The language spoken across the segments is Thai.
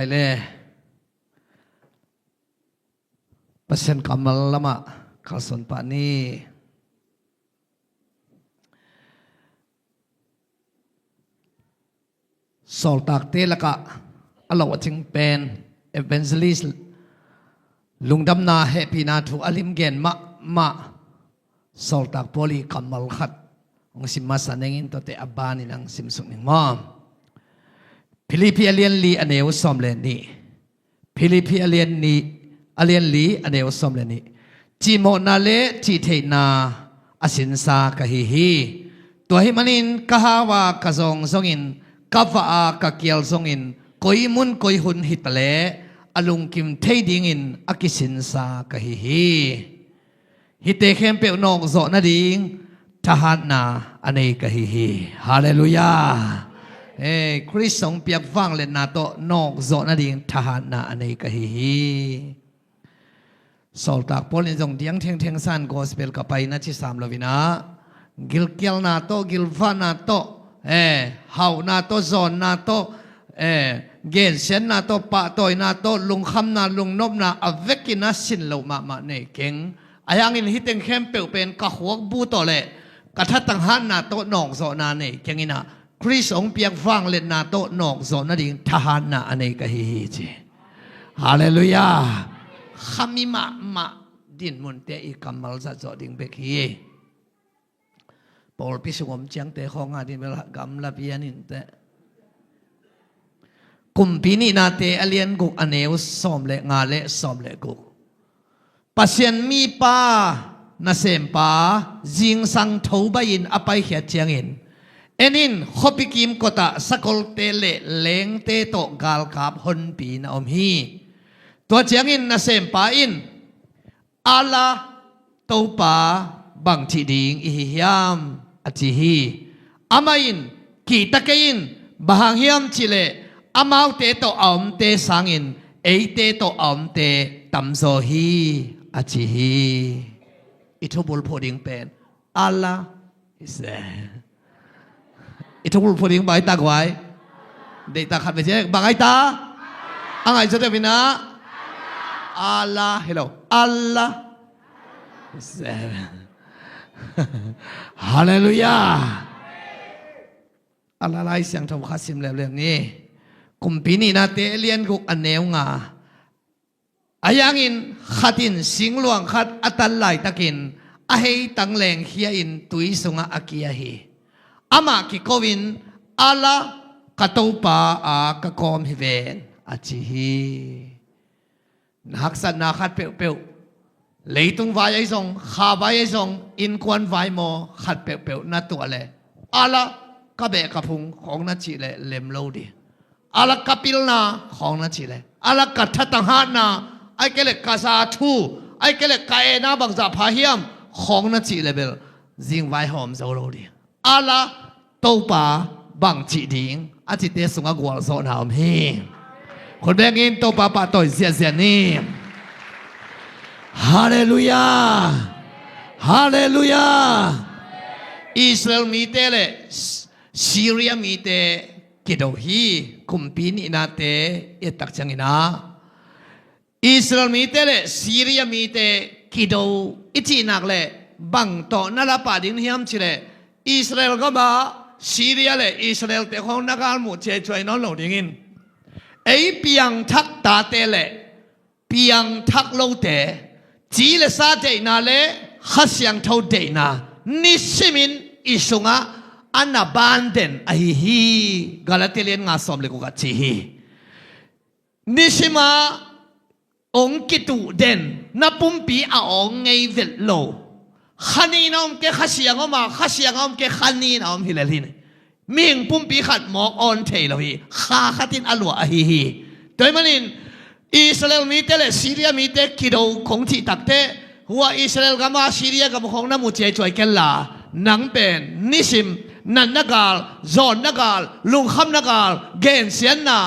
เลปัสเซนกัมมัลละมะข้าสนปานีสอลตักเตละกะอลาวจิงเป็นเอเวนเจลิสลุงดำนาเฮปีนาทูอลิมเกนมะสอลตักโพลีกัมมัลขัดองสิมาสันเองตัวเตอบานินังสิมสุนิงมอพิลิพิอเลียนลีอเนวสอมเลนีพิลิพิอเลียนนีอเลียนลีอเนวสอมเลนีจีโมนาเลจีเทนาอสินซากะฮิฮิตัวหิมันินกะฮาวากะซองซองอินกะฟะอากะเกียลซองอินกอยมุนกอยหุนฮิตเลอลุงกิมเทดิงอินอะกิสินซากะฮิฮิฮิเตเข้มเปนอกโซนะดิงทหารนาอเนกะฮิฮิฮาเลลูยาคริสต์ทรงเปียกฟังเลนาโตนอกโซนะดิงทหารนาอเนกะฮิฮิสอลตักพอลินจงเดียงเทงเทงซันกอสเปลกับไปนะที่สามลวินะกิลเกียลนาโตกิลฟานาโตฮาวนาโตซอนนาโตเกนเซนนาโตปะโตยนาโตลุงคำนาลุงนบนาอเวกินาสินโลมาเนเก่งอายังอินฮิตเต็งเข้มเปลวเป็นกะหัวบูโตเลกะทัดตังหันนาโตนองโซนาเนเก่งอินะคริสต์องเปียกฟังเลนาโตนองโซนาดิงทหารนาอเนกะฮิฮิเจฮาเลลูยาขมิมาดินมุนเตอีกัมมัลจะจอดิงเบกีปอลพิสุมเจียงเตของอาดินเวลากำลับยันินเตกุมปีนีนาเตอเลียนกุกอเนวสอมเลงาเลสอมเลกุกปัสยันมีป้านาเซมป้าจิงสังทูบายินอภัยเขียเจียงอินเอ็นินขบิกิมกตะสกลเตเลเลงเตโตกาลกาบฮนปีนาอมฮีตัวเจียงอินนาเซมปาอินอาลาตูปาบังทีดิงอิฮิยามอจิฮีอามาอินกีตะเกอินบางฮิยามจิเลอามาวเตโตอมเตสังอินเอเตโตอมเตตัมโซฮีอจิฮีอิทุบุลพูดิงเป็นอาลาอิสเซอิทุบุลพูดิงบายตากไว้เดตาขัดไปเจ๊บางไอตาอังไงจะเดวินะAllah, hello, Allah. Hallelujah. Allah ไล่เสียงทำข้าสิมแล้วเรื่องนี้กุมปีนี้นะเตเลียนกุกอันเนวงาอายังอินขัดินสิงหลวงขัดอัตันไหลตะกินอาเฮตังแหลงเฮียอินตุยสุงอากียาฮีอามากิโกวินAllahกะตูปาอากะกอมฮิเวนอาจิฮีนักสันนักขัดเปลวเลยตุงวายไอซงข้าวายไอซงอินควันวายโมขัดเปลวนัดตัวเลยอาละกะเบะกะพุงของนัดชีเลยเล็มโลดีอาละกะปิลนาของนัดชีเลยอาละกะทัตตังฮานาไอเกล็ดกะซาทูไอเกล็ดกะเอนาบังซาพาฮิยมของนัดชีเลยเบลจิงวายหอมโซโลดีอาละตูปาบังจีดิงอาจิเตสุงกัวโซนามเฮคนแบงอินโตปาปาต่อยเสียนี่ฮาเลลูยาฮาเลลูยาอิสราเอลมีเตเลซีเรียมีเตกิโดฮีคุมปีนีนาเตเอตักจังอินาอิสราเอลมีเตเลซีเรียมีเตกิโดอิจินักเลบังโตนาลาปาดินฮิมชิเลอิสราเอลก็มาซีเรียเลอิสราเอลเตของนักการมุเจช่วยน้องหลงดิ่งินไอ้เปียงทักตาเตเลเปียงทักโลเตจีเลซาเตนาเลขัสยังเท่าเดนานิสิมินอิสุงะอันนาบันเดนไอฮีกาลาเตเลียนงาสอมเลกุกะจีฮีนิสิมาองกิตูเดนนับปุ่มปีอาองไงเวลโลขันีนอมเกขัสยังอมาขัสยังอมเกขันีนอมฮิเลลินมิงปุ่มปีขัดหมอกออนเทลฮีข้าขัดินอลัวอฮีฮีโดยมันอิสราเอลมีเตเลซีเรียมีเตกิโดคงที่ตักเตหัวอิสราเอลกับมาซีเรียกับของน้ำมุเจช่วยกันละนังเป็นนิสิมนันนักาลจอนนักาลลุงคำนักาลเกนเซียนนา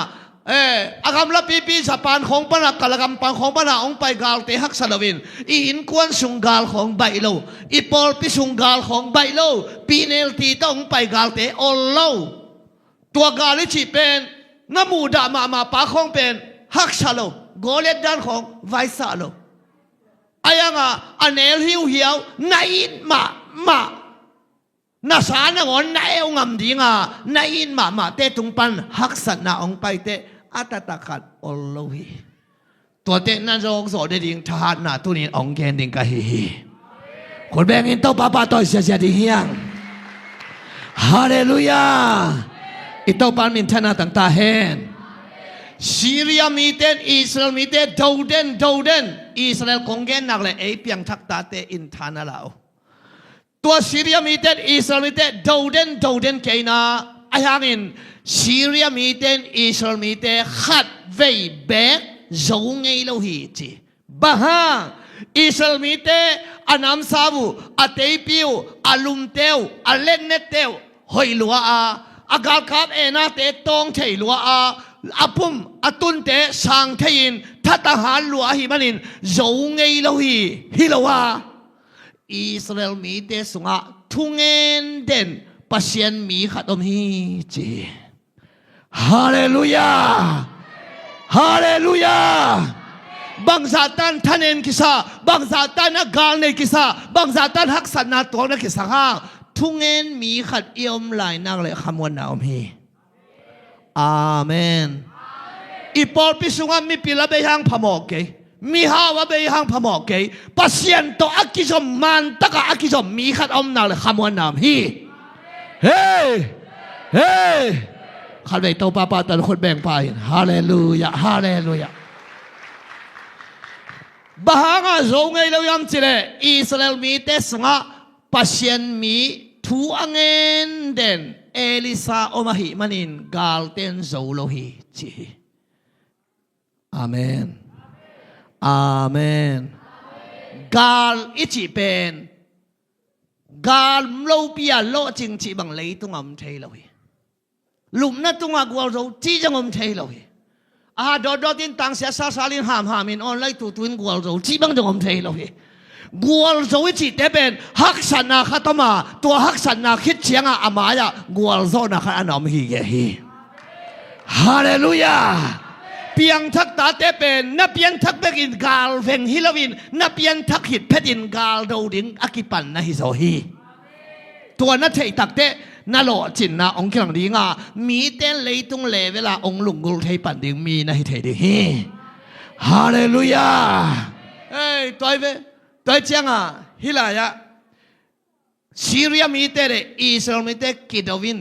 อากำลับปีสะพานของปนักกะละกำปังของปนักองไปกาลเตหักสลวินอินควนสุงกาลของใบโลอีปอลพิสุงกาลของใบโลปีเนลตีต้องไปกาลเตออลโลตัวกาลิชิเป็น งามูดามาปาของเป็นฮักชาโลโกเลดด้านของไวซาโลอายังอันเอลหิวเหียวนายมานาสานงอนนายองามดีงานายมาเตตุงปันฮักสันนาองไปเตอัตตะขัดอลโลฮีตัวเตนั่นโรงสอดดิ่งทหารนาตุนินองแกนดิ่งกะฮีคนแบ่งอินโตปาปาต่อยเสียดิ่งเฮียงฮาเลลูยาอิโตปานมินทนาต่างตาเฮนซีเรียมีเตนอิสราเอลมีเตนดูเดนอิสราเอลคงแกนนักเลยเปียงทักตาเตอินทานาลาวตัวซีเรียมีเตนอิสราเอลมีเตนดูเดนเกนาอายังอินซีเรียมีเตนอิสราเอลมีเตนขัดเวเบกจงไงโลหิตบ้าอิสราเอลมีเตอันน้ำซาบูอัตเตปิวอัลลุมเตวอัลเลนเนเตวหอยลัวอากาศครับนาเตตองเฉยลัวอาปุ่มอตุนเตสังเทียนทัตหารลัวหิมันินจงไงโลหิฮิลวาอิสราเอลมีเตสุงะทุงเงินเด่นปัสยันมีขัดอมฮิจีฮาเลลูยาฮาเลลูยาบางซาตันท่านเองกิสาบางซาตันนักกาลในกิสาบางซาตันฮักสันนาตัวนักกิสาห้างทุงเงินมีขัดเอี่ยมหลายนักเลยคำวันนาอมฮีอาเมนอีปอลพิสุงามีปิลาเบยังพมอกเกมีฮาวะเบยังพมอกเกปัสยันโตอักกิจอมมันตะกะอักกิจอมมีขัดอมนักเลยคำวันนาอมฮีเฮ้ขัดไปโตปาแต่ละคนแบ่งไปฮาเลลูยาฮาเลลูยาบางอาโรงไงเรายำจิเลอิสราเอลมีเตสงะปัสยันมีทูอังเงินเด่นเอลิซาโอมาหิมันินกาลเตนโซโลหิจีอาเมนอาเมนกาลอิจิเป็นกาลโลปียโลจิงจีบังเลยตุงอมเทโลหิลุมนัดตุงอกวาโรจีจังอมเทโลหิดอดินตังเสียซาลินหามินออนไลน์ตุนกวาโรจีบังจังอมเทโลหิกวาโรจิเตเป็นฮักสันนาขัตมาตัวฮักสันนาคิดเชียงอามายะกวาโรนาขันอนอมฮีเกฮีฮาเลลูยาเปียงทักตาเตเป็นนับเปียงทักเบกินกาลเฟงฮิลวินนับเปียงทักหิดเพดินกาลโดดิงอากิปันนะฮิโซฮีตัวนัทเทตักเตน่าโลจินนะองค์กลางดีงามีเต้นเลยตุงเลเวลาองค์ลุงกุลเทปันดิงมีนะฮิเทดิฮีฮาเลลูยาเอ้ยตัวเจียงฮิลายะซีเรียมีเตเรอิสราเอลมีเตกิดวิน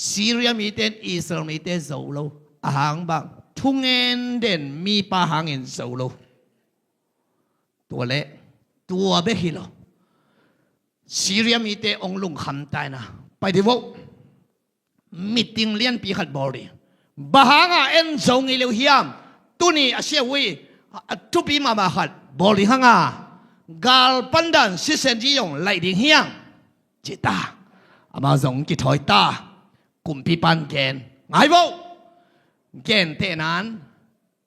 ซีเรียมีเตอิสราเอลมีเตโซโลอาหางบังทุงเงินเด่นมีปาหางเงินโซโลตัวเละตัวเบฮิโลซีเรียมีเตองลุงคำตายนะไปที่ว่ามิติงเลียนปีขัดบอดีบาหางเอ็นโซงิเลวเฮียมตุนีอาเซียวีทุปีมาขัดบอดีหางกาลปันดันซิเซนจียงไล่ดิ่งเฮียงจิตาอามาส่งกิถอยตากลุ่มปีปันแกนไงบ่แกนเทนั้น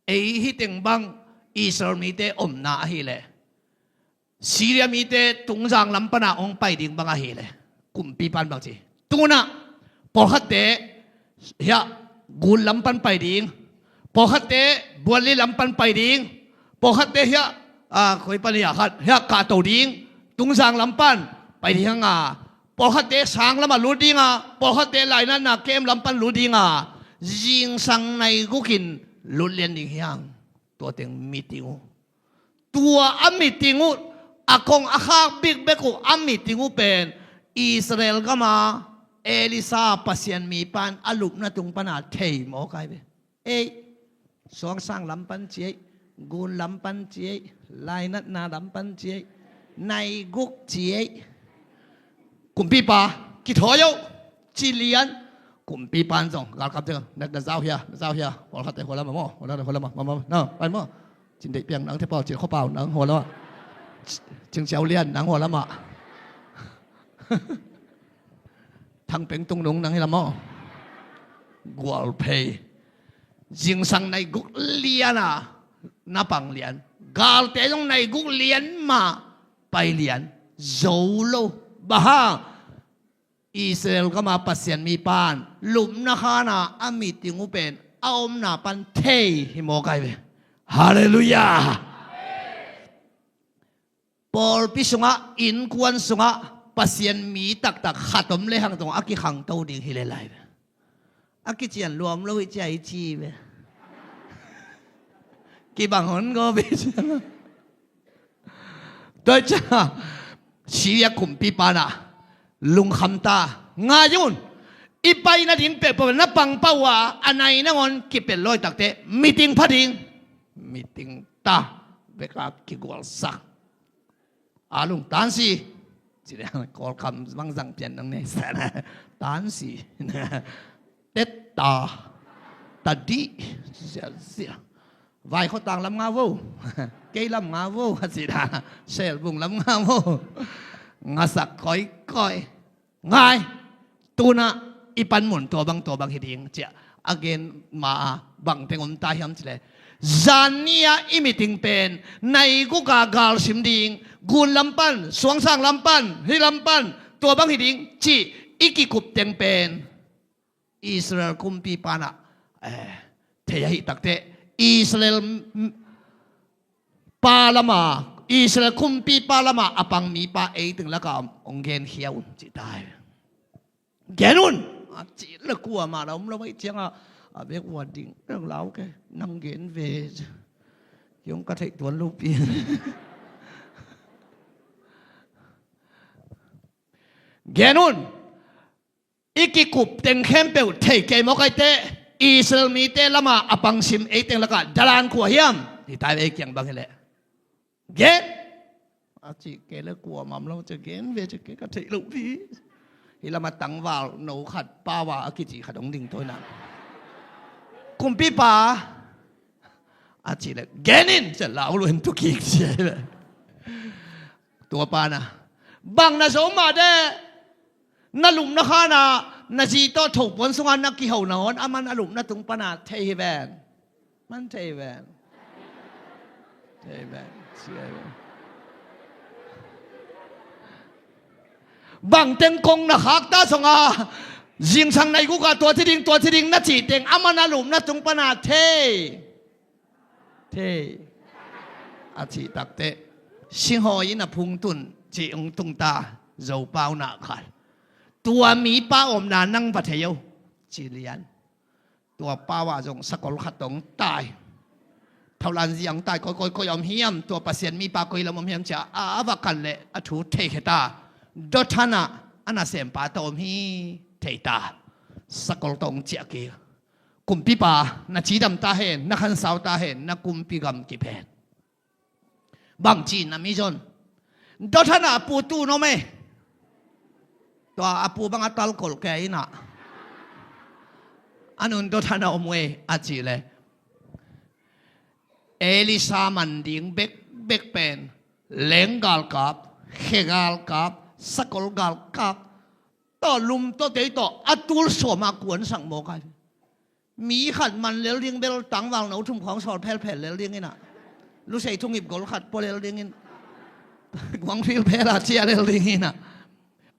ไอ้ฮิติงบังอิสราเอลมีเตอมนาฮิเลซีเรียมีเตตุงจางลำปนาองไปดิ่งบังฮิเลกลุ่มปีปันบังจีตูน่ะพอขัดเตะเฮียกุลลำปันไปดิ่งพอขัดเตะบัวลีลำปันไปดิ่งพอขัดเตะเฮียคุยปัญญาขัดเฮียกาโตดิ่งตุงจางลำปันไปดิ่งพอขัดเตะสางละมาลุดิ่งพอขัดเตะไหลนั่นน่ะเกมลำปันลุดิ่งยิงสังในกุกินลุเลียนดิ่งเฮียงตัวเต็งมีติงูตัวอามิติงูอากงอาคาบิกเบกุอามิติงูเป็นอิสราเอลก็มาเอลิซาปัสยันมีปันอลุกนาตุงปนาเทยหมอใครไปสองสร้างลำปันเจียกูลำปันเจียลายนัดนาลำปันเจียในกุกเจียกุมปีปากิถอยจิเลียนกุมปีปานส่งกาลกับเจ้านักเจ้าเฮียพอขัดแต่หัวละมาหัวละมาเนาะไปมั่จินเด็กเปียงหนังเทปจินข้าวเปล่าหนังหัวละจึงเจ้าเลียนหนังหัวละมาทั้งเป็นตุงนงหนังให้ละมั่กวลเพย์จิงสังในกุกเลียนะนับปังเลียนกาลแต่ตรงในกุกเลียนมาไปเลียนโจโลบ้าอิสราเอลก็มาปัสยันมีปานหลุมนะคะนะอามิติงูเป็น เอาหน้าปันเทหิโมไกเวฮาเลลูยาปอลปิสุงะอินควนสุงะปัสยันมีตักขัดมเลหังตรงอากิขังโตดิ่งฮิเลไลเวอากิเจียนรวมแล้ววิจัยจีเวกี่บางคนก็เวชโดยจ้าชีวิตคุมปีปานะลุงคำตางายุนอีไปนาดินเป็ดปนนับปังเป้าว่าอันไหนนังอนกิเป็นร้อยตักเตะมีติงพัดิงมีติงตาเบกากิกวลสักอาลุงตันสีจีเดียงกอลคำบางสังเปลี่ยนตรงนี้แสนตันสีเตตาตาดีเสียไว้เขาต่างลำงาวูเกยลำงาวูสิดาเซลบุงลำงาวูงาสักคอยง่ายตูน่ะอีปันหมุนตัวบางหิดิงเจ้าอเกนมาบางเต็งอมตายยำเฉลยจานนี้อิมิติงเป็นในกุกากาลสิมดิงกุนลำปันสวงสร้างลำปันฮิลำปันตัวบางหิดิงจีอีกิกุบเต็งเป็นอิสราเอลคุมปีปานะเทียหิตักเตอิสราเอลปาลามาอิสราเอลคุมปีปาลามาอปังมีปาถึงแล้วก็องเกนเขียวจีตายแกนุ่นจีละกลัวมาเราไม่เจียงเบียกวัดดิ่งเรื่องเล่าแกนั่งเกนเวจยงกระเทยตัวลูกเปียนแกนุ่นอีกิกุบเต็งเข้มเปลวเทเกมอกไอเตอิสราเอลมีเตละมาอปังซิมเต็งแล้วก็ดารานขัวเฮียมที่ตายไปอย่างบางแหละเกจีเกละกลัวมาเราจะเกนเวจะเกกระเทยลูกพี่ฮิลามาตังวาลโนขัดป้าวาอากิจิขัดองดิ่งตัวนั้นคุมปีป้าอาจิเลยแกนินจะเล่าลุนทุกขีดเสียเลยตัวป้านะบางน่ะสมมาได้น่ะหลุมนะข้านะน่ะจีโตถูกบนสวรรค์นักกิเหานอนอามันน่ะหลุมน่ะตรงปนาเทแวนมันเทแวนเสียบางเต็งกงนะฮักตาสงอายิงสังในกุกาตัวที่ดิ่งนัดจีเต็งอามานาลุมนัดจงปนาเทอาจีตักเตสิงหอยนะพุงตุนจีองตุงตาเจ้าเป้าหนักขัดตัวมีป้าอมนานั่งปัทยจีเลียนตัวป้าว่าจงสกอลขัดตงตายเท่าลันยังตายก็ยอมเฮียมตัวปัสเซียนมีป้าก็ยอมเฮียมจะอาวักันเลยอถูเทขตาดอทานะอันนั้นเสียงป้าตอมฮีเทตาสกอลตงเจียกีกุมปีป้านักจีดำตาเห็นนักขันสาวตาเห็นนักกุมปีกำกิเพนบางจีนนะมิจนดอทานะปูตูโนเมตัวอาปูบังอัตลกอลแกอินะอันนั้นดอทานะอมเวอาจีเลยเอลิซามันดิงเบกเป็นเลงกาลกับเฮกาลกับสกอลกาลกับต่อลุมต่อเตยต่ออัตุลสวมากวนสั่งโมกันมีขัดมันเลี้ยงเบลตังวางหนูทุ่มของสอดแผ่เลี้ยงนี่นะรู้ใส่ทุ่งหยิบกอลขัดพอเลี้ยงนี่หวังฟิลเพลาเชียเลี้ยงนี่นะ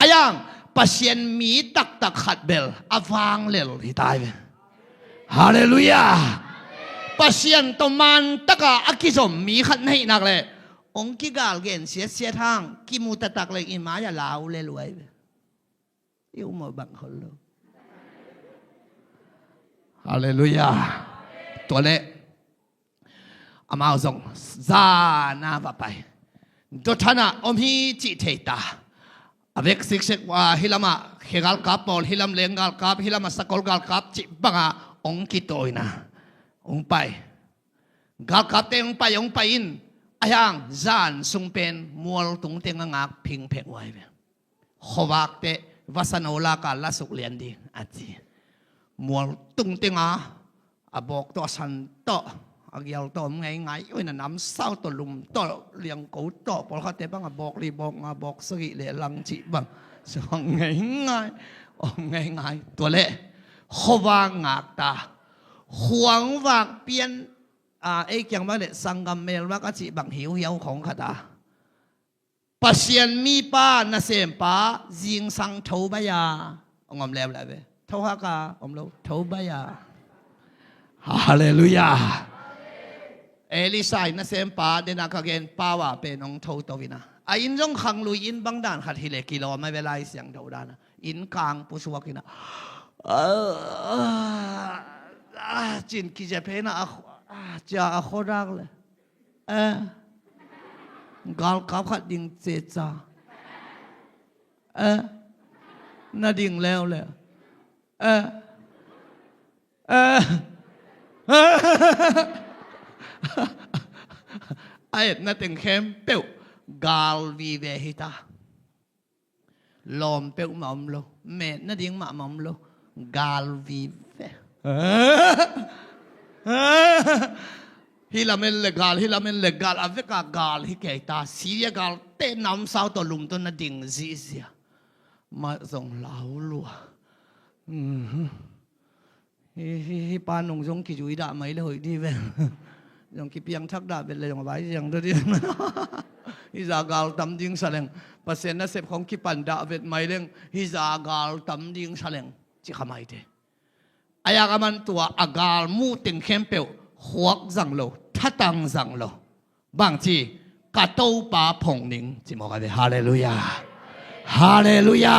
อายังปัสเซียนมีตักขัดเบลอฟางเลี้ยงที่ตายไปฮาเลลูยาปัสเซียนตมันตะกะอักิสมมีขัดให้นักเลยองค์กิกาลเกนเสียทางกิมูตะตักเลยอิมาอย่าลาวเลยรวยอิวมาบังคนเลยฮาเลลูยาตัวเล็กอามาส่งซานาบไปดทานะอมฮีจิเทตาอเวกซิกเซกว่าฮิลามาเฮกาลกับปอลฮิลามเลงกาลกับฮิลามาสกอลกาลกับจิบังอาองกิโตยนะองไปกาลกับเตองไปอินอายังจานสุงเป็นมัวตุงเตงงักพิงเพกไว้ขวักเตวัสนุลากาลสุกเลียนดีอาจีมัวตุงเตงอาบอกตัวสันโตอาเกี่ยวตัวไงวันนั้นน้ำเศร้าตัวลุมตัวเลี้ยงกูตัวพอเขาเตะบังบอกรีบอกมาบอกสกิเลลังจิบังส่งไงตัวเละขวักงักตาหวงวักเปลี่ยนไอ้ยังมาเนี่ยสังกัมเมลว่าก็จีบังหิวของขดาปัสเซียนมีป้านาเซมป้ายิงสังเทวบายาองอมแล้วแหละเว้ยเท่าฮักกาอมเราเทวบายา ฮาเลลูยาเอลิซายนะเซมปาเดนักเกนปาวาเป็นองทูตวินะอินจงขังลุยอินบังดานขัดฮิเลกิโลไม่เวลาเสียงดาวดานะอินกลางปุชวกินะจินกิจเพนะจะขอรักเลยกาลกับขัดดิ่งเจจ้าน่าดิ่งแล้วเลยไอ้น่าติงเข้มเปียวกาลวีเวหิตาลมเปียวมั่มโลเม็ดน่าดิ่งมั่มโลกาลวีเวฮิลาเมนเลกาลฮิลาเมนเลกาลอเวกากาลฮิเกตาซีเรียกาลเตน้ำสาวตัวลุมตัวน่าดิ่งซีเซียมาส่งเหลาลัวฮิปานงจงกิจุยดาไม่เลยหอยดีเว้ยจงกิเปียงทักดาเป็นเลยจงไว้ยังตัวเดียวฮิซากาลตำดิ่งแสดงเปอร์เซ็นต์นั้นเสพของกิปันดาเป็นไม่เรื่องฮิซากาลตำดิ่งแสดงจิขมายเดอายากมันตัวอากาลมูติงเข้มเปียวขวกจังโลทัตังจังโลบางทีกาโตปาพงนิงจิมอกกันเลยฮาเลลูยาฮาเลลูยา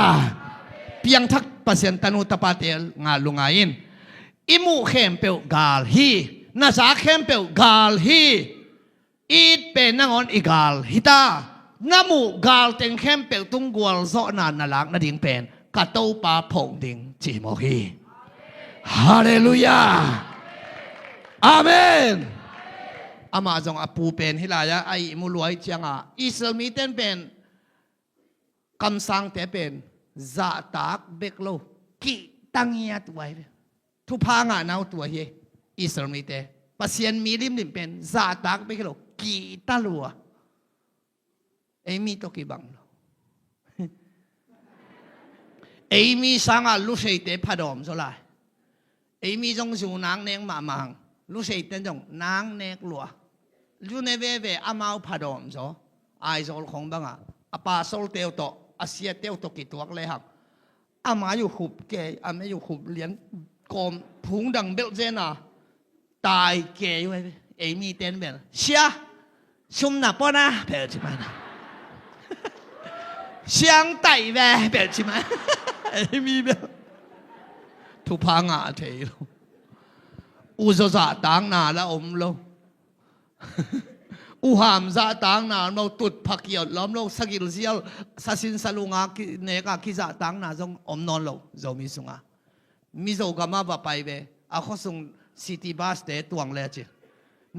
เปียงทักเปอร์เซ็นต์ตันุตปาเตลงาลุงาอินอิมูเข้มเปียวกาลฮีนาซาเข้มเปียวกาลฮีอีดเป็นนางอนอีกาลฮิตานามูกาลเต็งเข้มเปียวตุงกัวลโซนานนาลักนาดิ่งเป็นกาโตปาพงดิ่งจิมอกีฮาเลลูยาอาเมนอามาจงอปูเป็นฮิลายะไอมูลวยจังอ่ะอิสราเอลมีเต้นเป็นคำสั่งแต่เป็นซาตากเบกโลกิตังเงียตัวไว้ทุพางานาตัวเฮอิสราเอลมีเตปัสยันมีริมเป็นซาตากเบกโลกิตาลัวเอมีตัวกี่บังเอมีสังอาลุเซเตพัดอมโซลาเอมีจงสูนางเนงมามังลุเซเตจงนางเนกลัวยูเนเวเวอามาพัดอมโซไอโซลของบังอ่ะอาปาโซลเตวโตอาเซียเตวโตกิตัวเลยครับอามาอยู่ขุบเกยอามาอยู่ขุบเลี้ยงกอมพุงดังเบลเจน่ะตายเกยไว้เอมีเต้นแบบเชียชุมหน้าป้อนะเปล่าใช่ไหมนะเชียงไต่แวเปล่าใช่ไหมเอมีแบบทุพางาเทโลอุซาตังนาละอมโลอุหามซาตังนาเราตุดพักเกี่ยวล้อมโลสกิลเซียลสัสินสลุงาเนกาคิซาตังนาจงอมนอนโลจงมีสุงามิโซกามาบะไปเวอาข้อสุงซิตี้บัสเตตวงเลจิ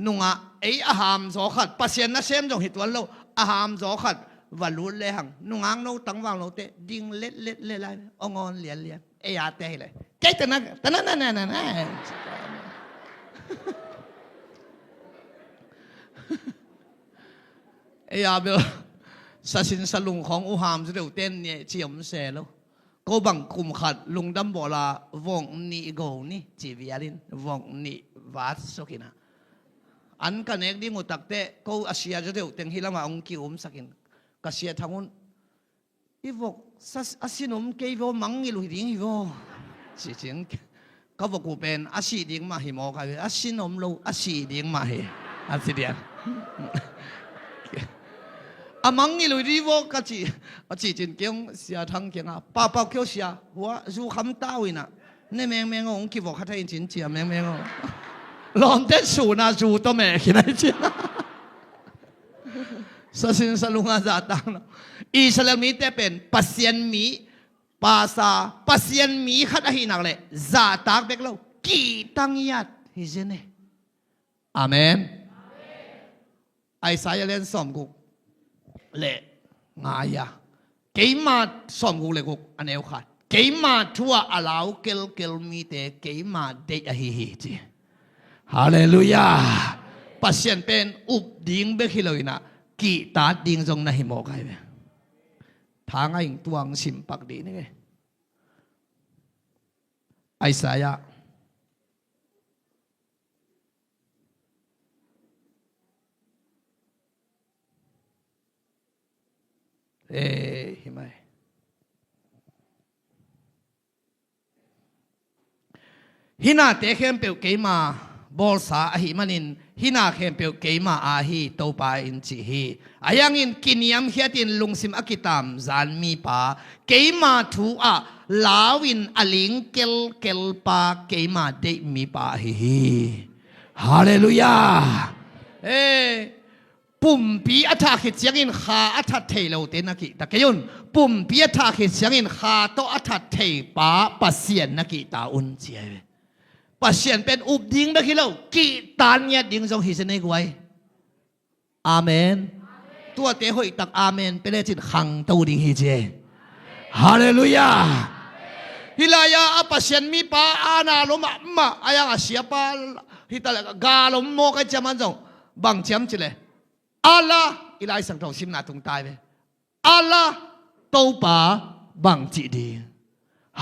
นุงาไออาหามโซขัดปัสเซียนนะเซมจงหิตวันโลอาหามโซขัดวันรุ่นเลยหังนุงางโนตังวังโลเตดิ่งเล็ดเล็ดเลยไรองอนเลียนเลียนเอียเตเลยแกตนะตนะนั่นนั่นนั่นเอียเบลสัสินสลุงของอุหามจะเดือดเต้นเนี่ยเจียมเสแล้วก็บังคุมขัดลุงดำโบลาวงนี่โกนี่จีวิอารินวงนี่วัดสกินะอันกันเอกดีมุตักเตก็อาเซียจะเดือดเต็งฮิลามาองกิอุมสกินกัสเซียทั้งนั้นอีวกอาศินอมเกย์วมังกิลุดิ่งอีวจริงก็บอกกูเป็นอาศิดิ่งมาหิมอกายอาศินอมโลอาศิดิ่งมาหิอาศิเดียนอามังกิลุดิ่งวกัจจิจริงเกี่ยงเสียทั้งเกี่ยงอ่ะป้าป้าเกี่ยวเสียหัวจูคำตาวินะเนี่ยแมงแมงองกิวกขัดให้จริงเจียแมงแมงองลองเด็ดสูน่าจูตัวแม่ขี้ไหนเจียสัสินสลุงอาจาตังอิสราเอลมีแต่เป็นปัสยันมีภาษาปัสยันมีขัดหินักเลยซาตากเบกเรากีตังยัดฮิเจเนอาเมนไอสายเล่นสอมกุกเละงายาเกี่ยมาสอมกุกเล็กุกอันเอวขาดเกี่ยมาทัวอาลาวเกลมีแต่เกี่ยมาเดะฮิฮิจีฮาเลลูยาปัสยันเป็นอุบดิ่งเบกฮิโลอินะกีตาดิ่งจงนะหิมอกายเวทางไอ้ตัวงสิมปักดีนี่ไงไอสายะหิมะหินาเตะเข้มเปียวเกมา บอลสาอหิมันินฮินาเข้มเปียวเกมาอาฮีโตปาอินจิฮีอายังอินกินยามเฮียตินลุงซิมอกิตามจานมีปาเกมาทูอาลาวินอลิงเกลปาเกมาเดมีปาฮีฮาเลลูยาปุ่มปีอัฐขิดเสียงอินขาอัฐเทเลวเตนักิตะเกยุนปุ่มปีอัฐขิดเสียงอินขาโตอัฐเทปาปัสเซียนนักิตาอุนเจียปัสเซียนเป็นอุบดิ้งนักขิเลวกิตานเนี่ยดิ้งทรงฮิสเนกไว้อาเมนตัวเตหอยตักอาเมนเป็นเลจิตขังตัวดิ้งฮิเจฮาเลลูยาฮิลายาอปัสเซียนมีปาอานาลมมาอายังอาเสียปาฮิตาเลกาลมโมกันจามันจงบังจำจิเลอัลลาอิลัยสังทองชิมนาตรงตายไปอัลลาโตปาบังจิดี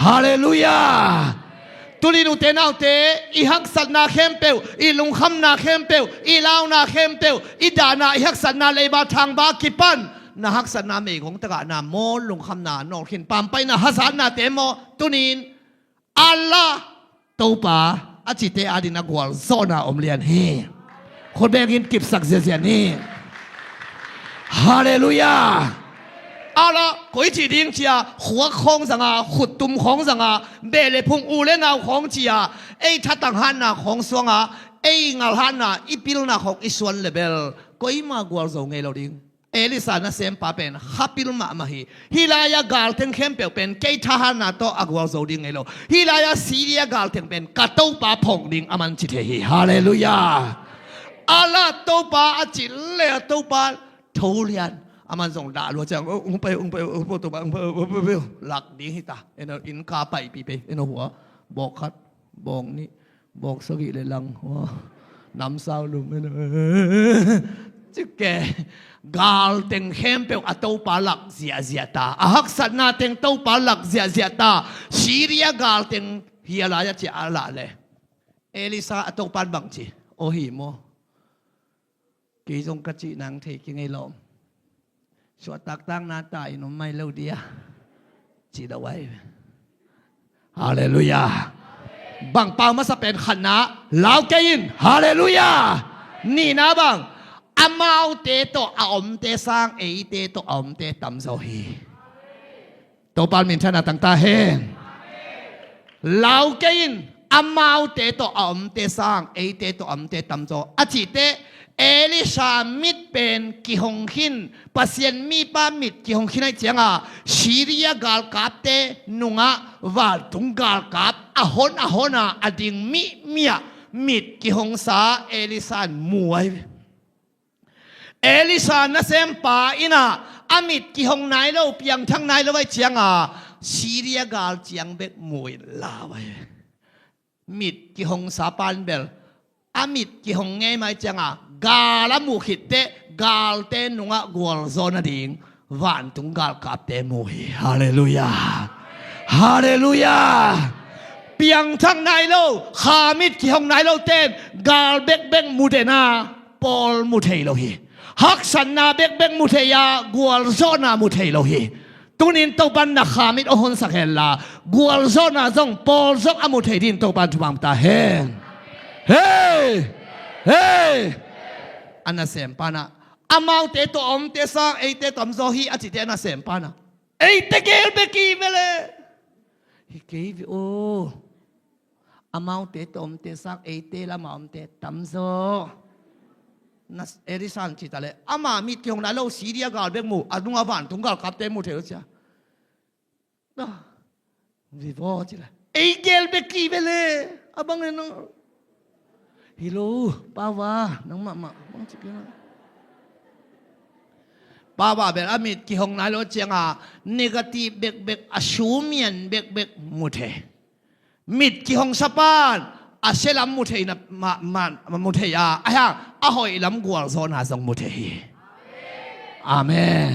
ฮาเลลูยาตุลินุเตนาเตอิฮักสันนาเข้มเปียวอิลุงคำนาเข้มเปียวอิลาวนาเข้มเปียวอิดานาอิฮักสันนาเลบาทางบากิปันนาฮักสันนาเมของตะกะนาโมลุงคำนานอขินปามไปนาฮัสานนาเตโมตุนินอัลลาโตปาอจิเตอาดินากวลโซนาอมเลียนเฮคนแบกินกิบสักเสียนี่ฮาเลลูยาเอาละก๋วยจีดิ้งจีอ่ะหัวคงสังอ่ะขุดตุ่มของสังอ่ะเบลเลพงอูเลนาของจีอ่ะไอ้ทัดตังหันน่ะของสวงอ่ะไอ้งาหันน่ะอีพิลน่ะของอีสวนเลเบลก๋วยมากวลส่งไงเราดิ้งเอลิซาน่ะเซมปาเป็นฮับพิลมาฮีฮิลายากาลเทงเข้มเปียวเป็นเกยทหารน่ะโตอากวลส่งดิ้งไงเราฮิลายาซีเรียกาลเทงเป็นกะโตปาพงดิ้งอามันจิเทฮีฮาเลลูยาอัลลาโตปาอจิเลโตปาทูเลียนอามันส่งด่าลัวจังไปตัวบ้างหลักดีฮิตาเอ็นอินคาไปปีไปเอ็นหัวบอกคัดบอกนี่บอกสกิเลยลังว่าน้ำเศร้าลุมเอ็นจิแกกาลเต็งเข้มเปียวอัตโตปาหลักเสียตาอาฮักสันนาเต็งโตปาหลักเสียตาซีเรียกาลเต็งเฮียลายจะอาละเลยเอลิซาอัตโตปาบังจีโอหิโมกี่จงกระจินังเทกิงไงลมสวดตักตั้งนาตายนมไม่เล่าเดียจีดเอาไว้ฮาเลลูยาบังเปามาสเป็นขันนะลาวเกินฮาเลลูยานี่นะบังอามาเตโตอาอมเตสร้างเอเตโตอมเตตัมโซฮีโตปาลมินชนะตั้งตาเฮลาวเกินอามาเตโตอาอมเตสร้างเอเตโตอมเตตัมโซอาจิเตเอลิชามิดเป็นกิฮงขินปัสยันมีปามิดกิฮงขินไอเจียงอ่ะซีเรียกาลกาบเตนุงะวาลตุงกาลกาบอหอนอ่ะอดิงมิเมียมิดกิฮงสาเอลิซานมวยเอลิซานนั่นเซมปาอินะอามิดกิฮงไหนเราเพียงทั้งไหนเราไว้เจียงอ่ะซีเรียกาลเจียงเบ็ดมวยลาไว้มิดกิฮงสาปานเบลอามิดกิฮงไงไม่เจียงอ่ะกาลมุขิตเตกาลเตนุงะกวลโซนดิ่งวันตุงกาลกับเตมุยฮาเลลูยาฮาเลลูยาเปียงทั้งนายโลขามิดที่ห้องนายโลเต้นกาลเบกเบกมุเทนาปอลมุเทโลฮีฮักสันนาเบกเบกมุเทยากวลโซนามุเทโลฮีตุนินโตปันนักขามิดโอฮอนสักเฮลลากวลโซนาซงปอลซงอมุเทดินโตปันทุบังตาเฮเฮ้อันนั้นเสียงปานะอามาเตโตอมเตซังเอเตตอมโซฮีอาจิเตน่ะเสียงปานะเอเตเกลเบกีเมเลฮิเกวิโออามาเตโตอมเตซังเอเตละมาอมเตตอมโซนัสเอริสันจิตาเลอามามิดเกี่ยวกับเราซีเรียกาลเบกมูอาดุงอาวันตุงกาลกับเตมูเทลจ้ะวิโวจิละเอเกลเบกีเมเลอาบังเนนฮิโลป้าวาน้องมาบังจิกันป้าวาเบลอามิดกิฮงนายโลเจียงอ่ะเนกาทีฟเบกอชูเมียนเบกมุเทมิดกิฮงสปานอาเซลัมมุเทนะมามุเทยาอะฮะอะหอยลัมกวลโซนาซงมุเทอาเมน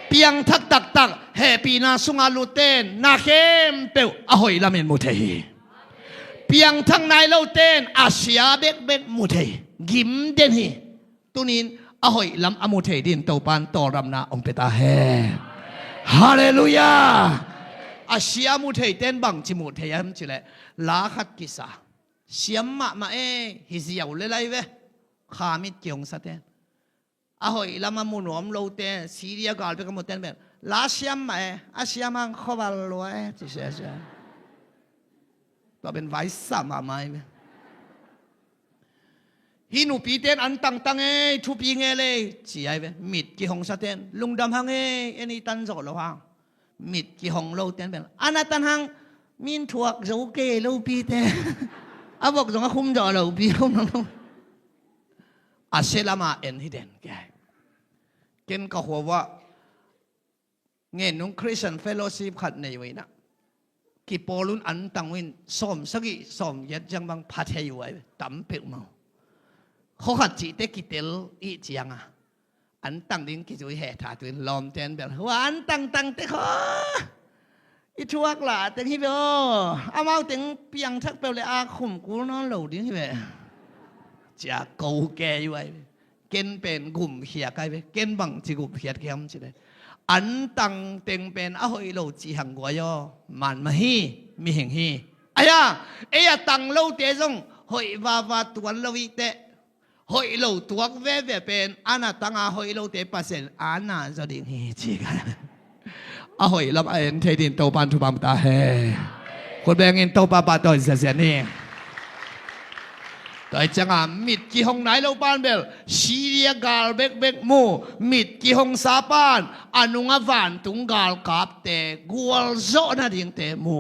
เปียงทักตักเฮปีนาสุงาลูเตนนาเข้มเปียวอะหอยลัมเมนมุเทเปียงทั้งนายเราเต้นอาเซียเบกมุเทกิมเดนฮีตุนินอะหอยลำอมุเทดินโตปันโตรำนาอมเปตาเฮฮาเลลูยาอาเซียมุเทเต้นบังจิมุเทยมจิเลลาขัดกิสา เสียมมาฮิเสียวเลยไรเว้ขามิดเกี่ยงสะเตนอะหอยละมามุนอมโลเตซีเรียกาลไปกับหมดเตนแบบลาเสียมมาอาเสียมังขบาลวยจิเสียเสียตัวเป็นไวซ์สามมาไหมฮินูปีเตนอันตังทุปีเงเลยจีไอเว้มิดกี่หงสะเตนลุงดำหังอันนี้ตันโจโลหังมิดกี่หงโลเตนแบบอันนั้นตันหังมินถวกโจเกโลปีเตนอาบอกตรงคุ้มจ่อโลปีคุ้มน้องอาเซลามาเอ็นฮิเดนแกเก่งก็หัวว่าเงินนุ่งคริสเตียนเฟลโลชิพขัดในไว้นะกี่ปอลุนอันตังวินสมสักสมยัดจังบังพัทยไว้ตั้มเปิลมาเขาขัดจีเตกิเตลอีจียงอันตังดิ้งกิจุยแห่ถาตัวลอมเตนแบบว่าอันตังเตขออีทวกละเต็งฮิเบออามาเต็งเปียงทักเปลเลยอาคุมกูนอนเหล่าดิ้งฮิเบจะกูแกอยู่ไว้เกณฑ์เป็นกลุ่มเขียไกไปเกณฑ์บังจีกุเขียเข้มจีเลยอันตังเต็งเป็นอาหอยเหล่าจีหังกัวยอมันมาฮีมีเหงฮีอายะตังเหล่าเตจงหอยวาวาตัวเหล่าอีเตหอยเหล่าตัวเว่เป็นอันน่ะตังอาหอยเหล่าเตปัสเซนอันน่ะจะดิ้งฮีจีกันอาหอยรับเอ็นเทดินโตปันทุบามตาเฮคนแบงเงินโตปาปาต่อยเสียนี่ต่อยจังมิดกี่ห้องไหนเราปานเบลซีเรียกาลเบกมูมิดกี่ห้องซาปานอนุงาวานตุงกาลกับเตกัวลโซนาดิงเตมู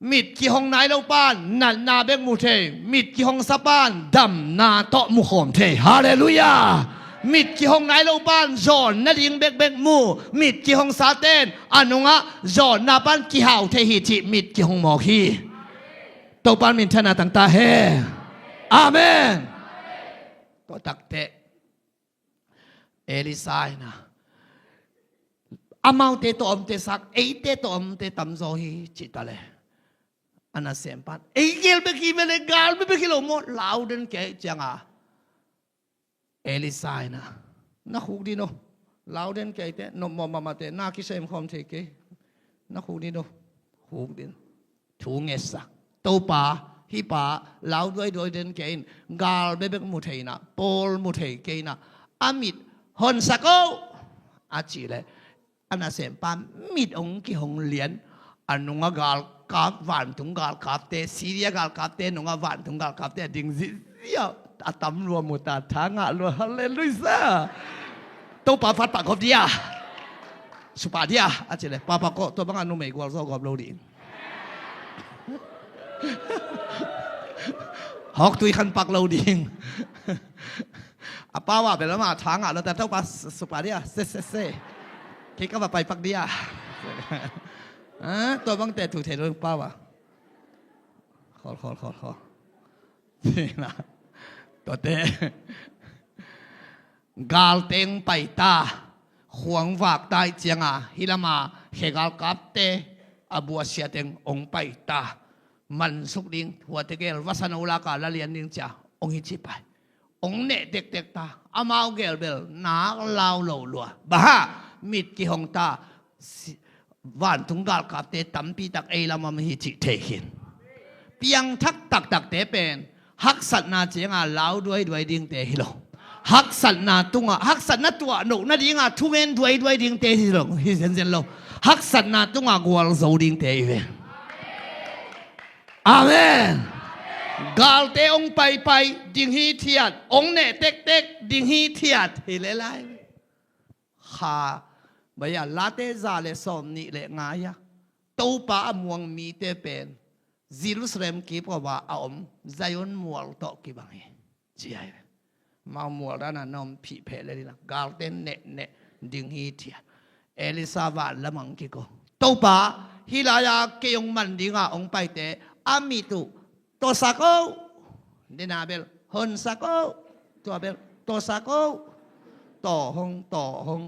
มิดกี่ห้องไหนเราปานนันนาเบกมูเทมิดกี่ห้องซาปานดำนาโตมุขมเทฮาเลลูยามิดกี่ห้องไหนเราบ้านจอนนาดิงเบกมูมิดกี่ห้องซาเตนอนุงะจอนนาบ้านกี่หาวเทหิจิมิดกี่ห้องหมอคีโตปานมินทนาต่างตาเฮอาเมนก็ตักเตเอลิซายนะอามาเตตอมเตสักเอเตตอมเตตัมโซฮีจิตาเลอันนั้นเสียงปันเอเกลเบกีเบเลกาลเบกีโลโมลาวเดนเกจังเอลิซายนะนักฮูดีโนลาวเดนเกเตนมมามาเตนาคิเซมคอมเทเกนักฮูดีโนฮูดินทูเงสักโตปาฮิปาลาวด้วยเดนเกนกาลเบเบกมุเทนะปอลมุเทเกนะอามิดฮอนสักโกอาจีเลอันนั้นเสียงปันมิดองกี่หงเหรียญอันนุงกาลกาบวันตุงกาลกาบเตซีเรียกาลกาบเตนุงวันตุงกาลกาบเตดิงซิเยาตำรวจมุตาทางรัวฮาเลลูยาตัวปาฟัดปากกบเดียสุปาเดียอาจารย์ปาปากก็ตัวบางอันนุ่มไม่กว่าโซกอบโลดีฮอกตุยขันปากโลดีอาป้าว่าเป็นแล้วมาทางแล้วแต่เท่าปาสุปาเดียเซ่คิดก็ไปปักเดียตัวบางแต่ถูกเทโดนป้าว่าขอนี่นะตัวเตกาลเต็งไปตาขวงฝากตายเจียงฮิลามาเขกาลกับเตอบัวเสียเต็งองไปตามันสุกดิงหัวเตเกลวัสนุลากาละเลียนดิงจ่าองฮิจิไปองเนเด็กตาอามาเกลเบลนาลาวโลลัวบ้ามิดกิหงตาวันทุงกาลกับเตตัมปีตักเอลามาฮิจิเทหินเปียงทักตักเตเป็นฮักสัตนาเจียงลาวด้วยดิงเตฮิโลฮักสัตนาตุงฮักสัตนาตัวหนุนาดิงทุเงินด้วยดิงเตฮิโลฮิเซนเซนโลฮักสัตนาตุงกัวลโซดิงเตฮิเวอาเมนกาลเตองไปดิงฮีเทียดองเนเต็กดิงฮีเทียดฮิเลไลข้าบอยาลาเตซาเลสอมนิเลงายะตูปะมวงมีเตเป็นซิลุสเลมกีบว่าอมไซออนมัวลตอกีบังเฮจีไอมามัวด้านนอมผีเพลเลยนะกาลเตนเนดิงฮีเทียเอลิซาบาละมังกิโกตูปะฮิลายาเกยงมันดิงองไปเตอามิตุโตซาโกเดนาเบลฮอนซาโกตัวเบลโตซาโกต่อหง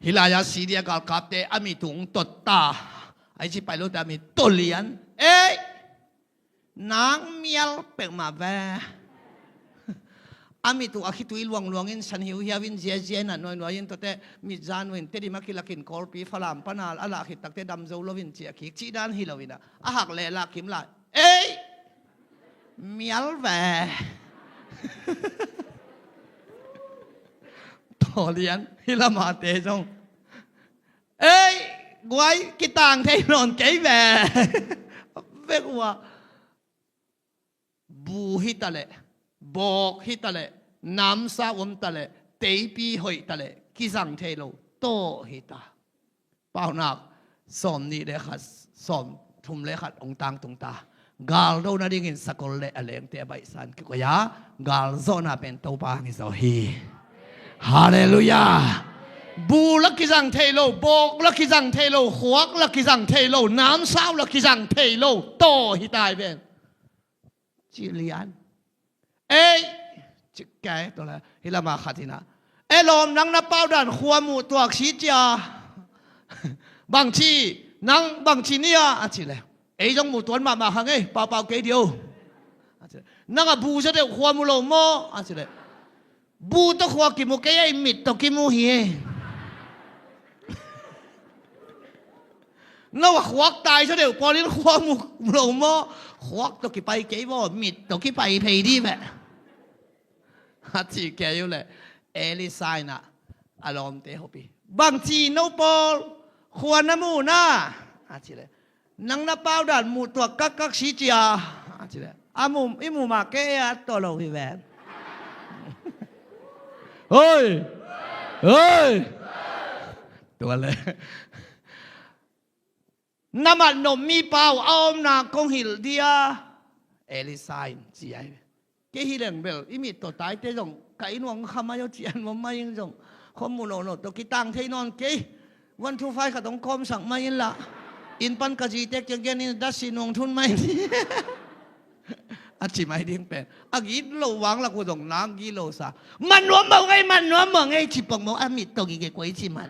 ฮิลายาซีเรียกาลกับเตอามิตุงตดตาไอชิไปรู้แต่มีตุเลียนนางเมียลเปกมาแว ami tu akitui luang-luangin san hiu-hiawin zia-zia na noi-noin tote mi janwin te di makilakin kolpi falam panal ala akitak te damzo lovin chi akik chi dan hilawina ahak le la kim la mial ve tolian hilamate jong guai kitang thei non kei ve vekwa bu hitale bok hitale nam sa tale teipi hoi tale kisang thelo to hita paunak som ni de khat som thum le khat ong tang tung ta gal do na ding in sakol le aleng te bai san ki ko ya gal zona pen to pa ngi so hi hallelujah bu la kisang thelo bok la kisang thelo khuak la kisang thelo nam sao la kisang thelo to hitai ben chi lianจิกแกตัวละฮิลามาขัดินะลมนังนับเป้าดันขวามูตัวขี้เจียบางทีนังบางทีเนี่ยอะไรเลยจงมูตัวมาหังเปล่าๆแค่เดียวนังบูจะเดียวขวามูโลโมอะไรเลยบูตัวขวากิมูแก่มิดตัวกิมูเฮียนังขวาตายจะเดียวพอลิ้นขวามูโลโมขวาตัวกี่ไปแก่บ่มิดตัวกี่ไปเพย์ดีแม่ฮัตจีแกอยู่เลยลิซายนะอารมณ์เตะฮบีบางทีโนปอลควรน้ำมูน่าฮัตจีเลยนังนับเป้าดันมูตัวกักชีจีอาฮัตจีเลยอิมูมาเกยตัวเราพี่แวนเฮ้ยตัวเลยน้ำมันนมมีเป้าเอาหน้ากงหิลเดียลิซายจีไอเกฮิเลงเบลอิมิตตัวตายเตจงไก่นวงขมาโยจีอันว่าไม่ยังจงข้อมูลโนตัวกิตังเทนอนเกวันทูไฟขัดองคมสั่งไม่ยังละอินปันกะจีเต็กยังแกนี่ดัชสินวงทุนไม่อาชีไม่ดิ้งเป็นอากิโลวังละกูจงน้ำกิโลซามันนัวมองไงชิปงมองอามิตตัวกี่กวยชิมัน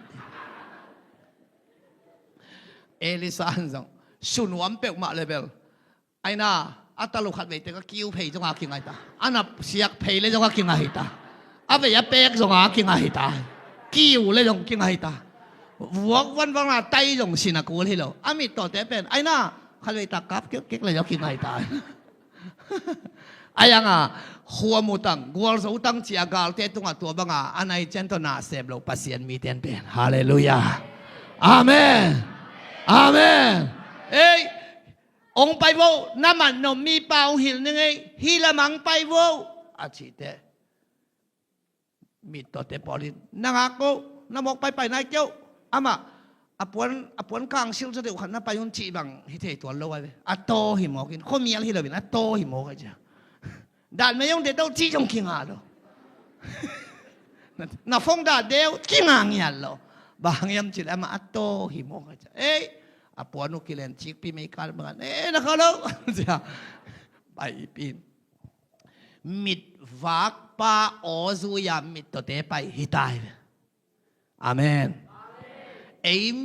ลิซานจงสุนวมเปกมาเลยเบลไอ้น่าอัตลุขัดเวทีก็คิวเพย์จงอาคิงไงตาอันนับเสียกเพย์เลยจงอาคิงไงตาอันเบียเป๊กจงอาคิงไงตาคิวเลยจงคิงไงตาวันมาไตจงสินะกูเลยเหรออันมีต่อแต่เป็นไอ้น่าขัดเวทีกับเก๊กเลยจงคิงไงตาไอ้ยังหัวมุตังกัวสูตังเจียกาลเตตุงตัวบังอันไหนเจนตัวน่าเสพเราปัสยันมีเตียนเป็นฮาเลลูยาอาเมนองไปโวน้ำมันนมมีเปล่าหินยังไงฮิละมังไปโวอาชีเตมีตัวเตปอลินนางโกน้ำมกไปนายเจ้าอามาอปวนกลางชิลจะเดือดขันน้าไปยุนจีบังฮิเทตัวโลไว้อัตโตหิมอกินข้อมีอะไรฮิละบินอัตโตหิมอกันจ้ะด่านไม่ยงเด็ดเอาจีจงคิงอาโลน่าฟงด่าเดียวคิงอาเงียโลบางยามจิตอามาอัตโตหิมอกันจ้ะอปวนุกิเลนชิกปีไม่การเหมือนนะครับแล้วจะไปปีนมิดวักป้าอซุยามิดตัวเตไปฮิตายอาเมน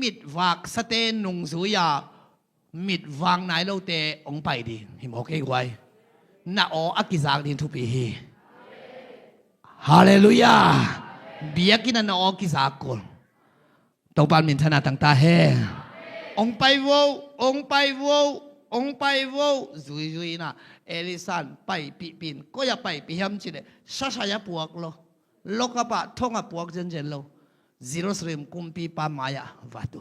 มิดวักสเตนุงซุยามิดวังไหนเราเตองไปดีหิมโอเคไว้น่าอักิจากดินทุปีฮีฮาเลลูยาเบียกินน่ากิจากกูต้องปานมินธนาตั้งตาเฮองไปโวจุยนะลิซันไปปีนก็อย่าไปปีฮัมจิเลชาปวกโลโลกปะท่องปวกเจนโลซิโรสเรมคุมปีปามายาวัตุ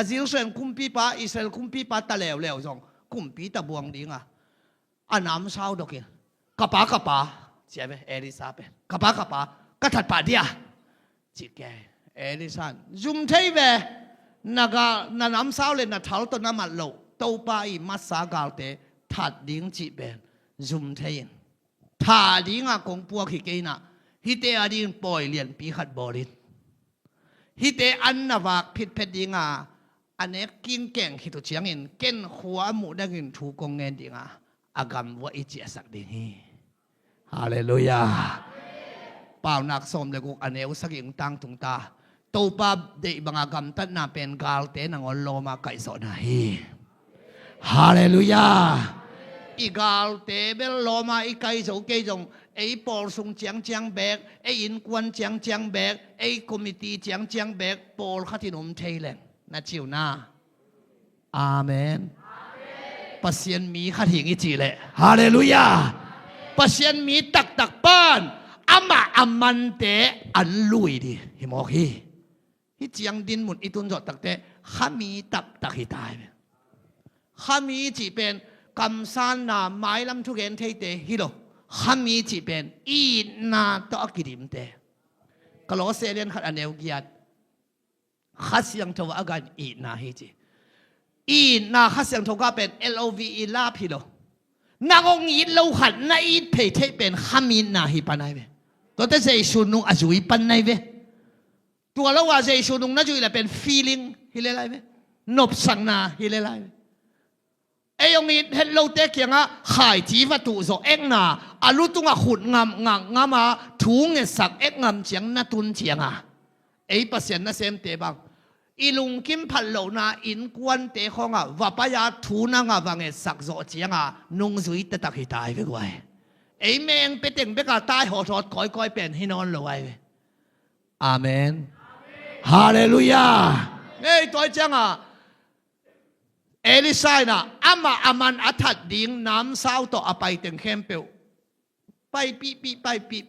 ซิโรสเรมคุมปีปาอิสราเอลคุมปีปาตะเลวจงคุมปีตะบวงดิ้งน้ำเช้าดอกกะปะเจ็บลิซาเป็นกะปะกะถัดปะเดียจิแกลิซันจุมเทเวนักน้ำสาวเลยนัทาลตัวน้ำมันโลตัวไปมาสากาลเตถัดดิ้งจีเบนจุมเทียนถัดดิ้งกงปัวขี้เกน่ะฮิเตอดิ้งปล่อยเลียนปีขัดบอลินฮิเตอันนวักผิดดิ้งอันนี้กินแกงฮิตุเชียงอินเก่นหัวหมูดังอินถูกกงเงินดิ้งอากำว่าอิจิสักดิ้งฮาเลลูยาเปล่านักสมเลยกูอันนี้อุสกิงตังตุงตาตัวป้าเด็กบางกรรมตัดน่าเป็นกาลเตนังอลโลมาไก่สอนให้ฮาเลลูยาอีกาลเตเบลโลมาอีไก่โจเกจง ไอ้ปอลซุงเจียงเจียงแบกไอ้อินกวนเจียงเจียงแบกไอ้คอมมิตี้เจียงเจียงแบกปอลขัดนมเทเลงนะจิวนาอาเมนปัสยันมีขัดหิงอีจีเลยฮาเลลูยาปัสยันมีตักตักป้านอามาอามันเตอันลุยดิฮิมอกฮีฮิเจียงดินหมุนอีตุนจอดตักเตขามีตักตักฮิตายขามีจีเป็นกำซานนาไม้ลำทุกเอ็นเทเตฮิโลขามีจีเป็นอีนาตอกิริมเตกลอเซเลียนขัดอันเอวกียดขัดเสียงทว่ากันอีนาฮิจีอีนาขัดเสียงทว่าเป็น LOVE ลาพิโลนางองอีเราขัดนาอีเพเทเป็นขามีนาฮิปันไอเวตัวแต่เจสุนุงอาจุยปันไอเวตัวเราว่าเจสุนุงน่าจุยละเป็น feeling ฮิเลไลเวนบสังนาฮิเลไลเวไอ้ยงนี้เห็นเราเตะเกียงอ่ะขายจีวัตถุโซเอ็กนาอารุตุงอ่ะขุดงามมาถุงเงินสักเอ็กงามเจียงน่าตุนเจียงอ่ะไอ้ปัสยันน่าเซมเตบังอีลุงกิมพัลโลนาอินกวนเตะของอ่ะว่าปายาถุงน่างอ่ะว่าเงินสักโซเจียงอ่ะนุ่งสุยตะตักหิตายไปกว่าไอ้แมงไปเต็งไปกาตายหอดก้อยเป็นให้นอนเลยอาเมนฮาเลลูยาไอ้ตัวเจียงอ่ะเอลิซายนะอามันอัฐดิงน้ำสาวต่ออไปถึงเข้มเปียวไป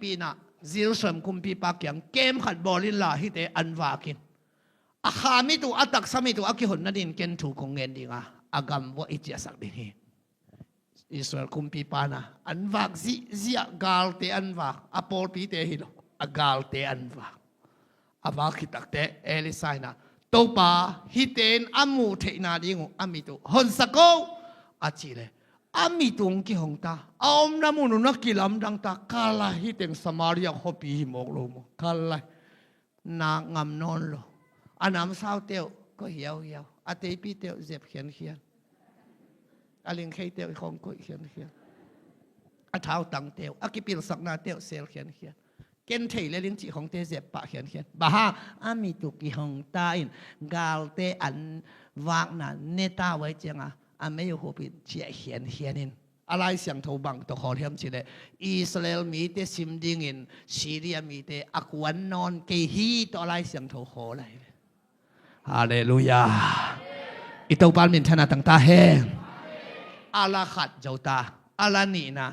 ปีนะซิลสมคุมปีปากยังเกมขัดบอลินลาฮิเตอันวากินอาคามิตุอัตักสมิตุอักิหนนัดินเกนถูกคงเงินดีงะอากรรมว่าอิจฉาสักดินีอิสราเอลคุมปีปานะอันวากซิกาลเตอันวากอโปลปีเตฮิโลอากาลเตอันวากอาวาคิตักเตเอลิซายนะตัวป่าฮิตเอ็นอามูเทนาดิงอามิตุฮอนสกาวอาจิเลอามิตุงกิฮงตาอมนามุนุนักกิลำดังตากาลาฮิตเอ็นสมาริยาฮอปีฮิมอกโลมกาลานางามนอนโลอันน้ำสาวเตียวก็เหี่ยวอาเตปีเตียวเจ็บเขียนอาลิงเคเตียวของก็เขียนอาเท้าตังเตียวอากิปิลสักนาเตียวเซลเขียนเกณฑ์เทเลลินจิของเตเจ็บปะเขียนบ้าอามีตุกิของตาอินกาลเตอันวากน่ะเนตาไว้จังอาไม่อยู่หัวปิดเจียเขียนอะไรเสียงทบังตัวขอเทียมจิเลอิสราเอลมีเตซิมดิงินซีเรียมีเตอักวันนอนเกฮีตัวอะไรเสียงทขออะไรฮาเลลูยาอิตาปานมินธนาตั้งตาแห้งอาลาขัดเจ้าตาอาลานีนะ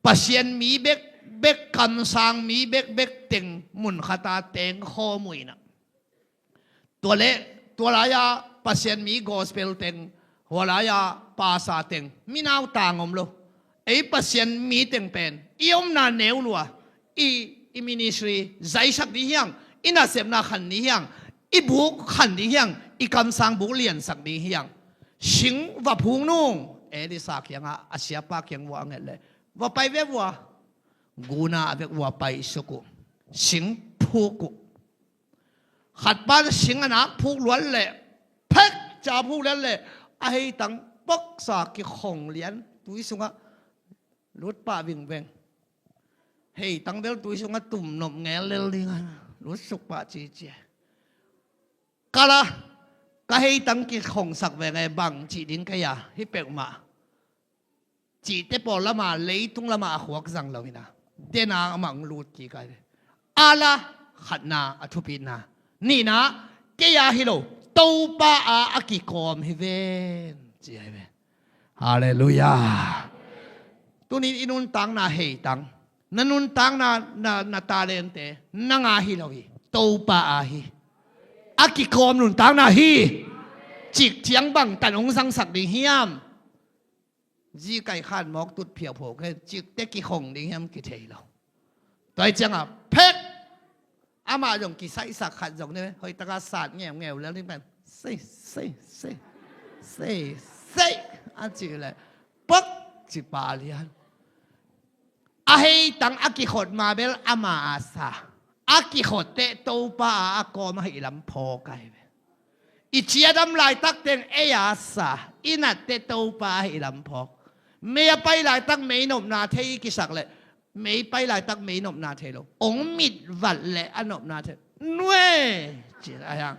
ปัสยันมีเบกคำสั่งมีเบกเต็งมุนขตาเต็งข้อมุยนะตัวลายาปัสยันมีกอสเปลเต็งหัวลายาปาสาเต็งมีนาวต่างอมโลไอ้ปัสยันมีเต็งเป็นอีอมนาเนวลัวอีมินิสทรีใจสักดีเฮียงอินาเสมนาขันนี้เฮียงอีบุกขันนี้เฮียงอีคำสั่งบุกเลียนสักดีเฮียงสิงวับพุงนุ่งเอลิซาเคียงอาเซียปาเคียงวางเงเลยว่าไปเว็บว่ากูน่าเว็บว่าไปสุกุสิงพูกุขัดบ้านสิงอันนั้นพูกล้วนเลยเพ็กจ่าพูกล้วนเลยไอ้ตั้งปักสากิของเลี้ยนตุยสุงะรถป่าวิ่งเวงเฮ้ตั้งเบลตุยสุงะตุ่มหนมแงเลลิงรถสุกป่าจีเจกะละก็ให้ตั้งกิของสักเวงไอ้บังจีดินกะยาให้เปกมาจีเตปอละมาเลยตุงละมาหัวกสังเราอินะเดนามังลูดกี่กันอาลาขัดนาอทุปินานี่นะเกียฮิโลตัวป้าอากิคอมฮิเวนจีไอเวฮาเลลูยาตัวนี้อินุนตังนาเฮตังนันุนตังนาตาเลนเตนังอาฮิโลฮีตัวป้าอาฮีอากิคอมนุนตังนาฮีจิกเทียงบังตันองสังสักดิเฮียมจีไก่ข้านมอกตุดเพียวโผล่แค่จิกเต็กกี่ของดิเฮียมกี่เทยเราตัวจังเพชรอามาอย่างกี่ไซสักขัดอย่างนี้เฮ้ยตะกาศาสตร์เงี้ยแล้วนี่เป็นเซ่อันจีเลยปุ๊บจีปาเลียนอาให้ตั้งอากิขดมาเบลอามาอาซาอากิขดเตะตัวป้าอากอมาให้ลำพอไก่อิเชียดำลายตักเต็งเอยาซาอินัดเตะตัวป้าให้ลำพอเมียไปลายตักไม่นบนาเทกิสักเลยไม่ไปลายตักไม่นบนาเทโลองมิดวัดเลยอันนบนาเทนุ่ยจีอะไรอย่าง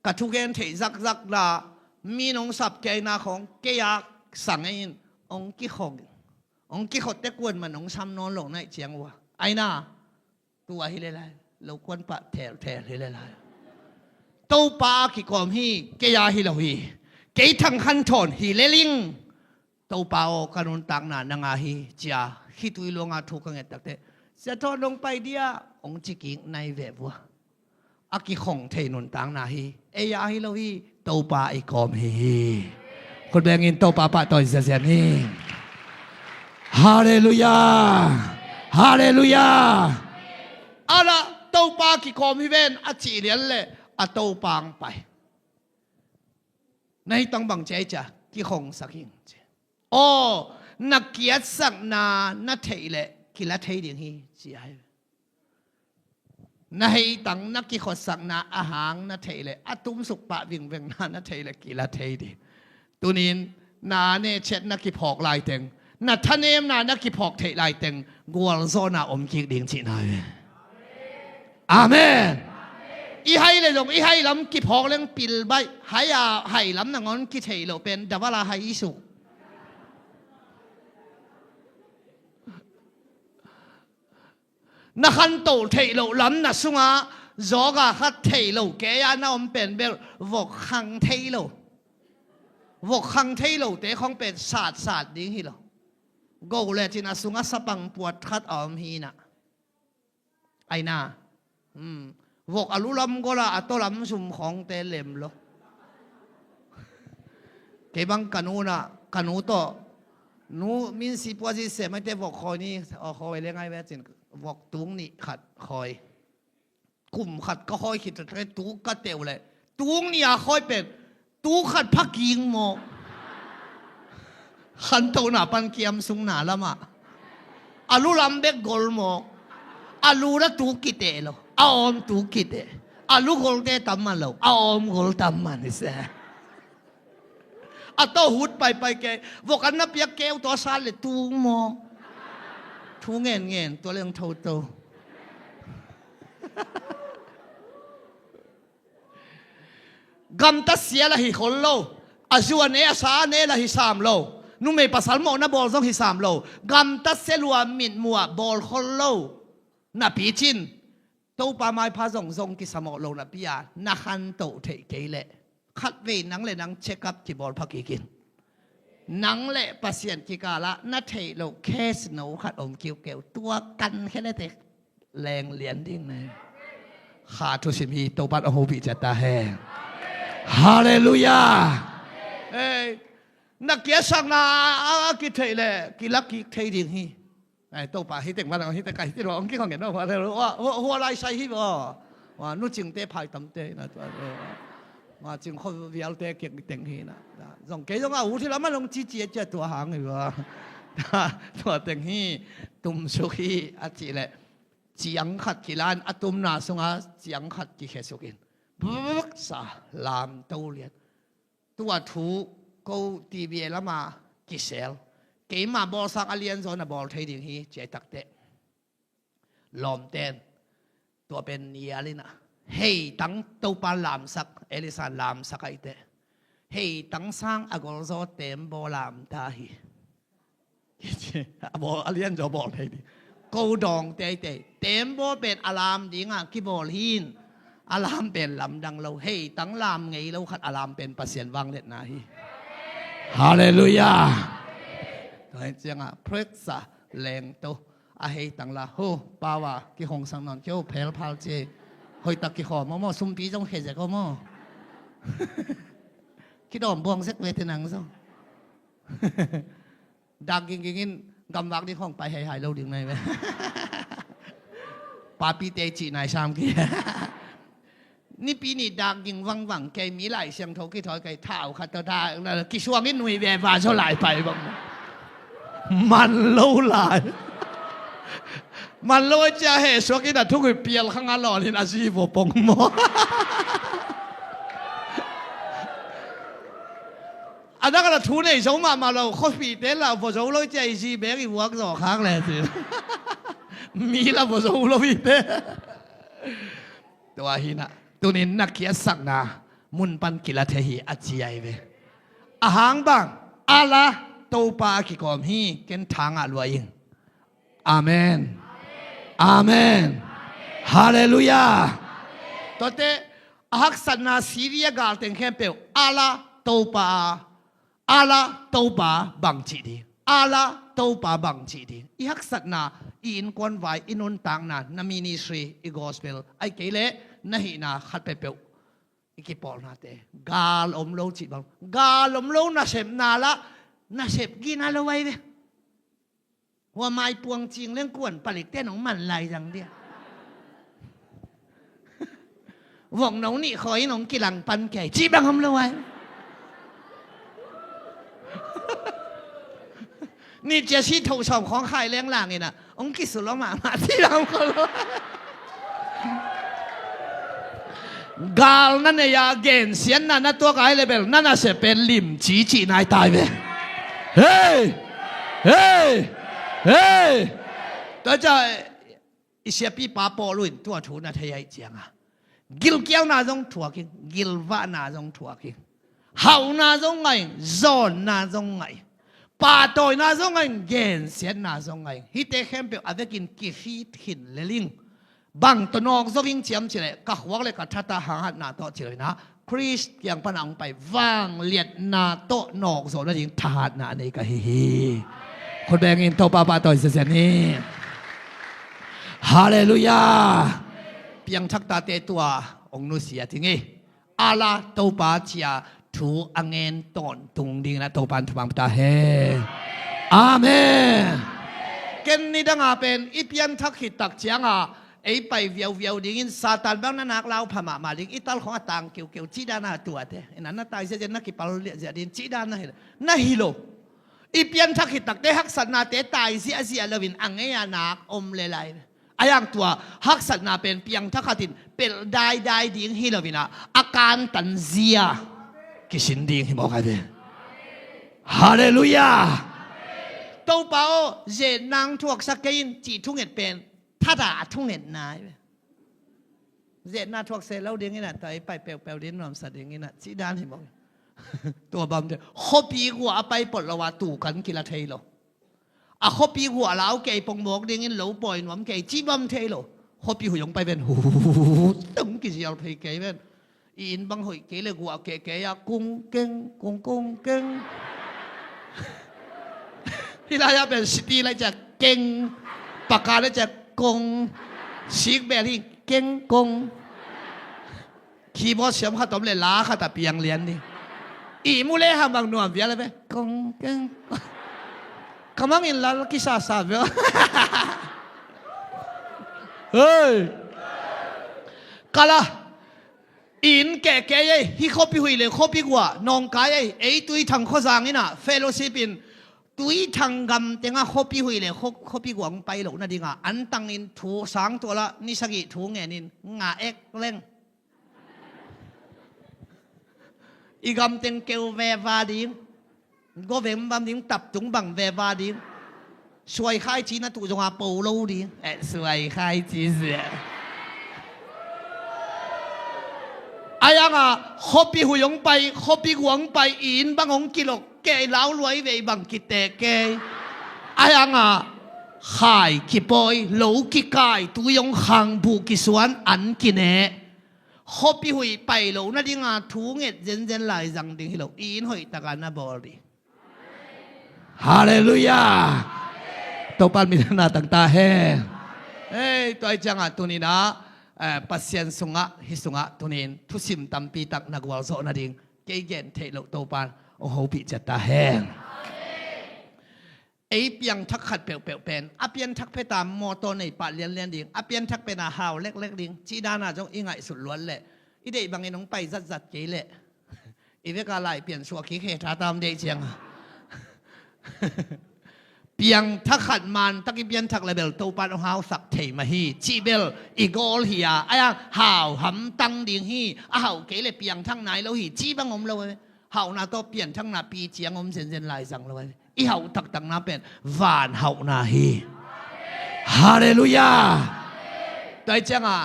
กระทุกเกนเทซักลามีน้องสับแกนาของเกีย สั่งให้องกิขดแต่กวนมันองซ้ำนอนลงในเจียงว่าไอ้น่าตัวฮิเลไลเราควรปะแถฮิเลไลโตปากิกอมฮีเกียฮิโลฮีเกยทังคันทอนฮิเลลิงโตปาโอกันุนตังนานังอาฮีจ้าฮิตุยลงอาทุกังเอตักเตจะทอนลงไปเดียองจิกิงในเวบัวอากิของเทนุนตังนาฮีเอยาฮิโลฮีโตปาอีกอมฮีคนแบ่งอินโตปาปะต่อยเสียนี่ฮาเลลูยาฮาเลลูยาอะละโตปากิกอมฮีเวนอาจีเลียนเลยอะโตปางไปในตังบังใจจ้ะกิของสักยิงโอ้นักเกียรติสักนานาเทเลกิละเทดิงฮีจีไอนาให้ตังนักกิขดสักนาอาหารนาเทเลอะตุ้มสุกปะวิ่งเวงนาเทเลกิละเทดิตัวนี้นาเนเช็ดนักกิพอกลายเต็งนาท่านเอมนานักกิพอกเทลายเต็งกัวโซนาอมกิดิงจีนายอาเมนอีให้เลยลงอีให้ล้ำกิพอกเรื่องปิลใบให้ล้ำนางอนกิเทโลเป็นแต่ว่าลาให้อิสุนักขันโตเทโลล้ำนักสุงาจอกาขัดเทโลแกยานาอมเป็นเบลวกขังเทโลวกขังเทโลแต่ของเป็นศาสตร์ดิ้งฮิโลกูเลยที่นักสุงาสปังปวดขัดอมฮีนะไอ้น่าวกอลุลัมก็ละอัตลัมสุมของเตเลมโลเก็บังกันูนะกันูโตนูมินสิปวจิเสไม่ได้วกคอยนี่คอยเลี้ยงไงแม่จินวกตุงนี่ขัดคอยกลุ่มขัดก็คอยขิดแต่ตุงก็เตียวเลยตุงนี่คอยเป็นตุงขัดพักยิงโมขันโตหน้าปันเกียมสุงหน้าละมาอลุลัมเบกกอลโมอลูระตุกิเตโลออมตุกิเตอลูกอลเตตัมมันโลออมกอลตัมมันนี่เสอะโตหุดไปแกวกันนับเปียกแก้วตัวซาเลตุงโมทุงเงินตัวเรื่องโตโตกำตัดเสียละหิคนโลอาจวนเนอสาเนละหิสามโลนุ่มเมปัสสาวะนับบอลต้องหิสามโลกำตัดเสลัวมิดมัวบอลคนโลนับปีจินโตปาไม้พาส่งกิสมอโลนับปียานักขันโตเทเกเล่ขัดเวนังเลยนังเช็คอัพที่บอลพักกินนังเละปัสเซียนกิกาละนัทเทโลแค่สโนขัดอมเกี่ยวตัวกันแค่นั้นเองแรงเหรียญดิ้งเลยขาดทุสิมีโตปัดอโหบิจตาแห่ฮาเลลูยานักเกียรติสักนากิเทเลกิลักกิเทดิ้งฮีโตปัดฮิตเต็งวันฮิตไก่ที่ร้องกี่ของเห็นว่าหัวไรใส่ฮีบ่ว่านู่จิงเตะพายตั้มเตะนะตัวว่าจิงเขาวิลเตะเก่งเต็งฮีนะส่งเกยส่งหูที่เราไม่ลงจีเจตัวหางเลยว่าตัวเต็งฮีตุ่มสุขีอาจีเลยจียงขัดกีฬาอัตุมนาส่งจียงขัดกีเขสุกินบึกษาลามตัวเลียนตัวถูกูทีวีแล้วมากิเซลเกมมาบอลสักอเลียนโซนบอลเทดิ้งฮีเจตักเตะลอมเต้นตัวเป็นเนียลินะเฮ้ตั้งตัวปลาลามสักเอลิซานลามสักไอเตะเฮ้ตั้งสร้างอากอลโซเต็มบอลลามตาฮีบอลอเลียนจะบอลเทดิ้งกูดองเตะเต็มบอลเป็นอลามดิ้งอ่ะกีบอลหินอลามเป็นลำดังเราเฮ้ตั้งลามไงเราขัดอลามเป็นปัสเซียนวังเล็ดนาฮีฮาเลลูยาตัวเจียงอ่ะพฤกษาแรงโตอาเฮตังละโหป่าวะกิหงสังนอนเจ้าเพลพาลเจหอยตะกิขอมอซุ่มปีจงเขจก็มอคิดอมบวงเสกเวทนังซะดักกินกำวักที่ห้องไปหายเราดึงไหนไหมปาปีเตจีนายชามกี้นี่ปีนี้ดักยิงวังแกมีหลายเสียงโทกี่ถอยไก่เท้าขัดตากี่ช่วงนี้หนุ่ยแววาเท่าไหร่ไปบ้างมันเล่าหลายมันเล่าจะเหตุสวกินทุกคนเปลี่ยนข้างหล่อที่อาชีพปงหมออันนั้นก็ทุนไอ้สมมาเราข้อปีเต้นเราพอสมเราใจซีแบกอีวักสองครั้งเลยสิมีเราพอสมเราปีเต้ตัวหินะตัวนี้นักเขียนสักนามุนปันกิลเทหีอาจีไอเวอาหางบ้าง อาลาโตปากิกอมฮีเกันทางอลวยอิงอาเมนอาเมนฮาเลลูยาตอเตฮักษนาซีเรียกาลเต็งแค่เปียวอาลาโตปาอาลาโตปาบังจีดีอาลาโตปาบังจีดีอีฮักษนาอินกวนไวอินุนตังนานามินิสรีอีกอสเปลไอเกเลนะฮีนาขัดเปียวอีกปอลนาเตกาลอมโลจิบังกาลอมโลนาเสพนาละนาเสพกินอะไรไว้เว้ว่าไม้ปวงจริงเรื่องกวนผลิตเต้นของมันไรจังเดียวหวังน้องนี่คอยน้องกีหลังปันแก่จีบังทำเลยไว้นี่เจ้าชีถูกชอบของใครเลี้ยงหลังนี่นะองค์กิสุลมาที่เราก็รู้กาลนั่นเนี่ยเกณฑ์เสียนนั่นตัวกายเลยเบลนั่นน่ะเสเป็นลิมจีนายตายไปเฮ้เฮ้เฮ้ตัวจะ一些比巴波论多出那他也讲啊กิลเกี่ยวน่าจงถั่วกินกิลว่าน่าจงถั่วกินเฮาน่าจงไงโซนน่าจงไงป่าตอยน่าจงไงเกณฑ์เสียนน่าจงไงฮิตเตเข้มเปียวอาจจะกินกิฟีหินเลลิงบางตัวนอกจงเจียมเฉลยกักวักเลยกับทัตตาหางหัดนาโตเฉลยนะคริสยังพนังไปวางเลียดนาโตนอกโซนนั่นเองทาดนาในกะฮีคนแบ่งอินโตปาปาตอยเสียนี่ฮาเลลูยาเพียงทักตาเตตัวองนุเสียทิ้งอาลาโตปาเชียถูอังเงินตอนตุงดิงนะโตปันทุบังตาเฮอาเมนเกณฑ์นี้ดังอาเป็นอีเพียงทักหิตักเจียงอ่ะไอ้ไปเวียวดิ่งซาตานบ้างนั่นนักเล่าพม่ามาดิ่งอีตาลของต่างเกี่ยวจีดานาตัวเตะนั่นน่ะตายเสียนักกิปาลเลียเสียดินจีดานาน่ะฮิโลอีเพียงทักหิตักได้ฮักษณะเตะตายเสียเลวินอังเงียนักอมเลไลอายังตัวฮักษณะเป็นเพียงทักขัดินเป็นได้ดิ่งฮิโลวินะอาการตันเสียกิสินดิ่งฮิบอกใครเป็นฮาเลลูยาโตเปาเจนางทวกสักกินจีทุ่งเอ็ดเป็นถ้าด่าทุ่งเอ็ดนายเจนาทวกเซลแล้วดิ่งนี่นะแต่ไปเปลวดิ่งนอมสัตว์ดิ่งนี่นะจีดานฮิบอกตัวบอมเดฮอปีหัวไปปลดละว่าตู่กันกิลาเทโลอะฮอปีหัวแล้วเกยปงบอกดิ่งนี่เหลวปล่อยหนวมเกยจีบอมเทโลฮอปีหัวยงไปเป็นหูตึงกิจยาเพย์เกยเป็นอินบังหอยเกยเลยหัวเกยกุ้งเก่งกุ้งเก่งที่เราจะเป็นสตีอะไรจะเก่งปากกาแล้วจะกงซิกแบบที่เก่งกงคีย์บอร์ดเสียมข้าต้มเลยล้าข้าแต่เปียงเลียนนี่อีมูเล่หาบางหน่วยเบียอะไรไปกงเก่งคำว่าอินลาคิซาซาเบียเฮ้ยกาละอินแก่ยัยฮิคอปีหุยเลยคอปีกัวนองกายยัยไอ้ตุยทางข้อสร้างนี่นะเฟโลชิปินตุยทางกำเต็งอ่ะคอปีหุยเลยคอปีกวางไปหลงนั่นดิงอ่ะอันตังอินถูสางตัวละนิสกิถูเงินินงาเอ็กเล่งอีกำเต็งเกลเววาดิงก็เวมบัมดิงตับจุงบังเววาดิงสวยค่ายจีนะตุจงอาปูโลดิงสวยค่ายจีเสียอายังอ่ะคอปีหุยงไปคอปีกวางไปอินบังองกิโลเกยเล้ารวยเวบังกิเตเกยอายังอ่ะขายกิปอยโลกิกายตุยงขังบุกิสวนอันกิเนฮอปีหุยไปโลนั่นดิงาทูเงดเจนไหลจังดิงฮิโลอินหอยตะการนาบอลีฮาเลลูยาตัวปันมีนาต่างๆเฮ้ตัวจังอ่ะตัวนี้นะปัสเซียนสุงะฮิสุงะตัวนี้ทุสิมตัมปีตักนักวอลโซนั่นดิงเกยเกนเทโลตัวปันโอ้โหปิจัตตาแห้งไอเปียงทักขัดเปลวเป็นอเปียนทักไปตามมอโตในป่าเลียนดิ่งอเปียนทักเป็นอาหาวเล็กดิ่งจีดานาจงอิงไอสุดล้วนแหละอีเดย์บางไอ้น้องไปจัดเกยแหละอีเวกาไลเปลี่ยนชัวคิเคทาตามเดย์เชียงเปียงทักขัดมันทักอีเปียนทักเลเบลโตปานหาวสักเทมาฮีจีเบลอีโกลเฮียไอ้หาวหำตังดิ่งฮีอ้าวเกยเลยเปียงทั้งไหนแล้วฮีจีบังอมเลยเฮานาโตเปลี่ยนทั้งนาปีเจียงอมเซนลายสังเลยอีเฮาทักตังนาเป็นวานเฮานาฮีฮาเลลูยาแต่จังอ่ะ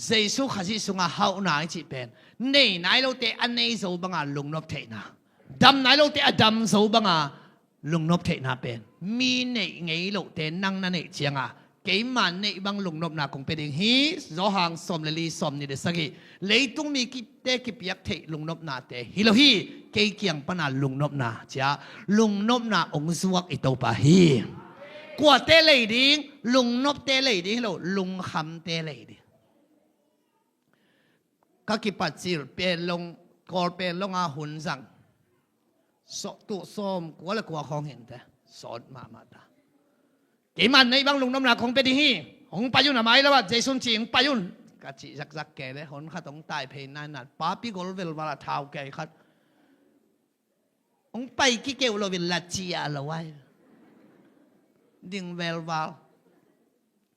เยซูขัดสิสุงอ่ะเฮานาจีเป็นนี่นายเราเตอันนี้โซบังอ่ะลงนบเทนะ ดำไหนโลเตอดำสูบังอ่ะลุงนบเทนาเป็นมีในไงโลเตนั่งนั่นเองเชียงอ่ะเกี่ยมันในบางลุงนบนาคงเป็นฮีโซหังสมเลลีสมนี่เดสักเลยต้องมีกิเตกิปยักเทลุงนบนาเตฮิโลฮีเกี่ยเกียงปนาลุงนบนาจ้าลุงนบนาองสวกอิโตปาฮีกว่าเตเลยดิ้งลุงนบเตเลยดิ้งโลลุงคำเตเลยดิ้งก็กิปัจจิรเป็นลงกอลเป็นลงอาหุนสังสตุส้มกว่าละกว่าของเห็นแต่สอนมาตาเกี่ยมันในบางลุงน้ำหนักของเป็นที่ของปายุนทำไมแล้วว่าเจสุนจีงปายุนกะจิจักแก่เลยคนข้าต้องตายเพลนนั่นป้าพี่กอลเวลวาลาเท้าแก่ขัดองไปกี่เกลเราเวลาจีอาละไว้ดิ่งเวลวาล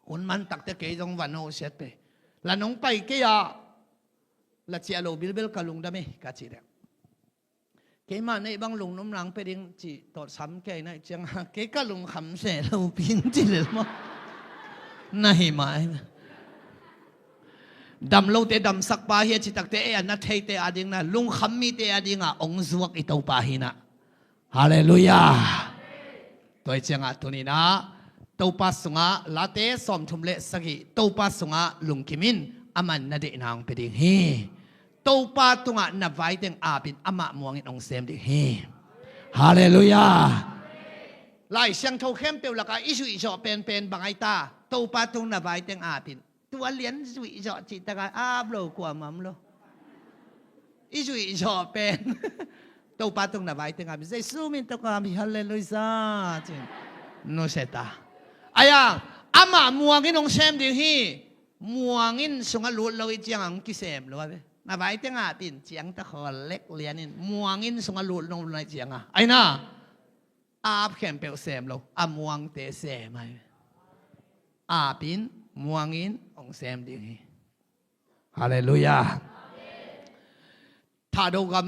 คนมันตักแต่เกี่ยต้องวันโอเสตไปแล้วน้องไปกี่ยาละจีอาโลบิลเบลกะลุงได้ไหมกะจิเด็กเกี่ยมาในบางลุงน้ำหลังไปดิ้งจีตอดซ้ำแก่ในจังเกี่ยกะลุงคำเสเราพิงจีเลยมั้งน่าหิมะดำโลเตดำสักปาเฮียจิตักเตอนัทเฮเตอดิ้งนะลุงคำมีเตอดิ้งอ่ะองสวกอิโตปาหินะฮาเลลูยาตัวจังอ่ะตัวนี้นะตัวปัสสงะลาเตสอมทุมเลสกิตัวปัสสงะลุงคิมินอามันนาเดนางไปดิ้งฮีตัวปาตุงะนับไว้เต็งอาบินอามะมวงอินองเซมดิ้งฮีฮาเลลูยาไล่เสียงโทเข้มเปลวละกาอิสุอิจอเป็นบางไอตาตัวปาตุงนับไว้เต็งอาบินตัวเลี้ยนสุอิจอจิตตะกาอาบโลกว่ามัมโลอิสุอิจอเป็นตัวปาตุงนับไว้เต็งอาบินเซซูมินตะกามิฮาเลลูยาจิโนเซตาอายาอามะมวงอินองเซมดิ้งฮีมัวงินสงลุเราเจียงกิเสมหรือว่านาไว้เต็งอาปินเจียงตะคอเล็กเลียนินมัวงินสงลุลงในเจียงอ่ะไอ้น่าอาบแขมเปลเสมเราอามัวงเตเสมไหมอาปินมัวงินองเสมดีฮาเลลูยาถ้าดูกัน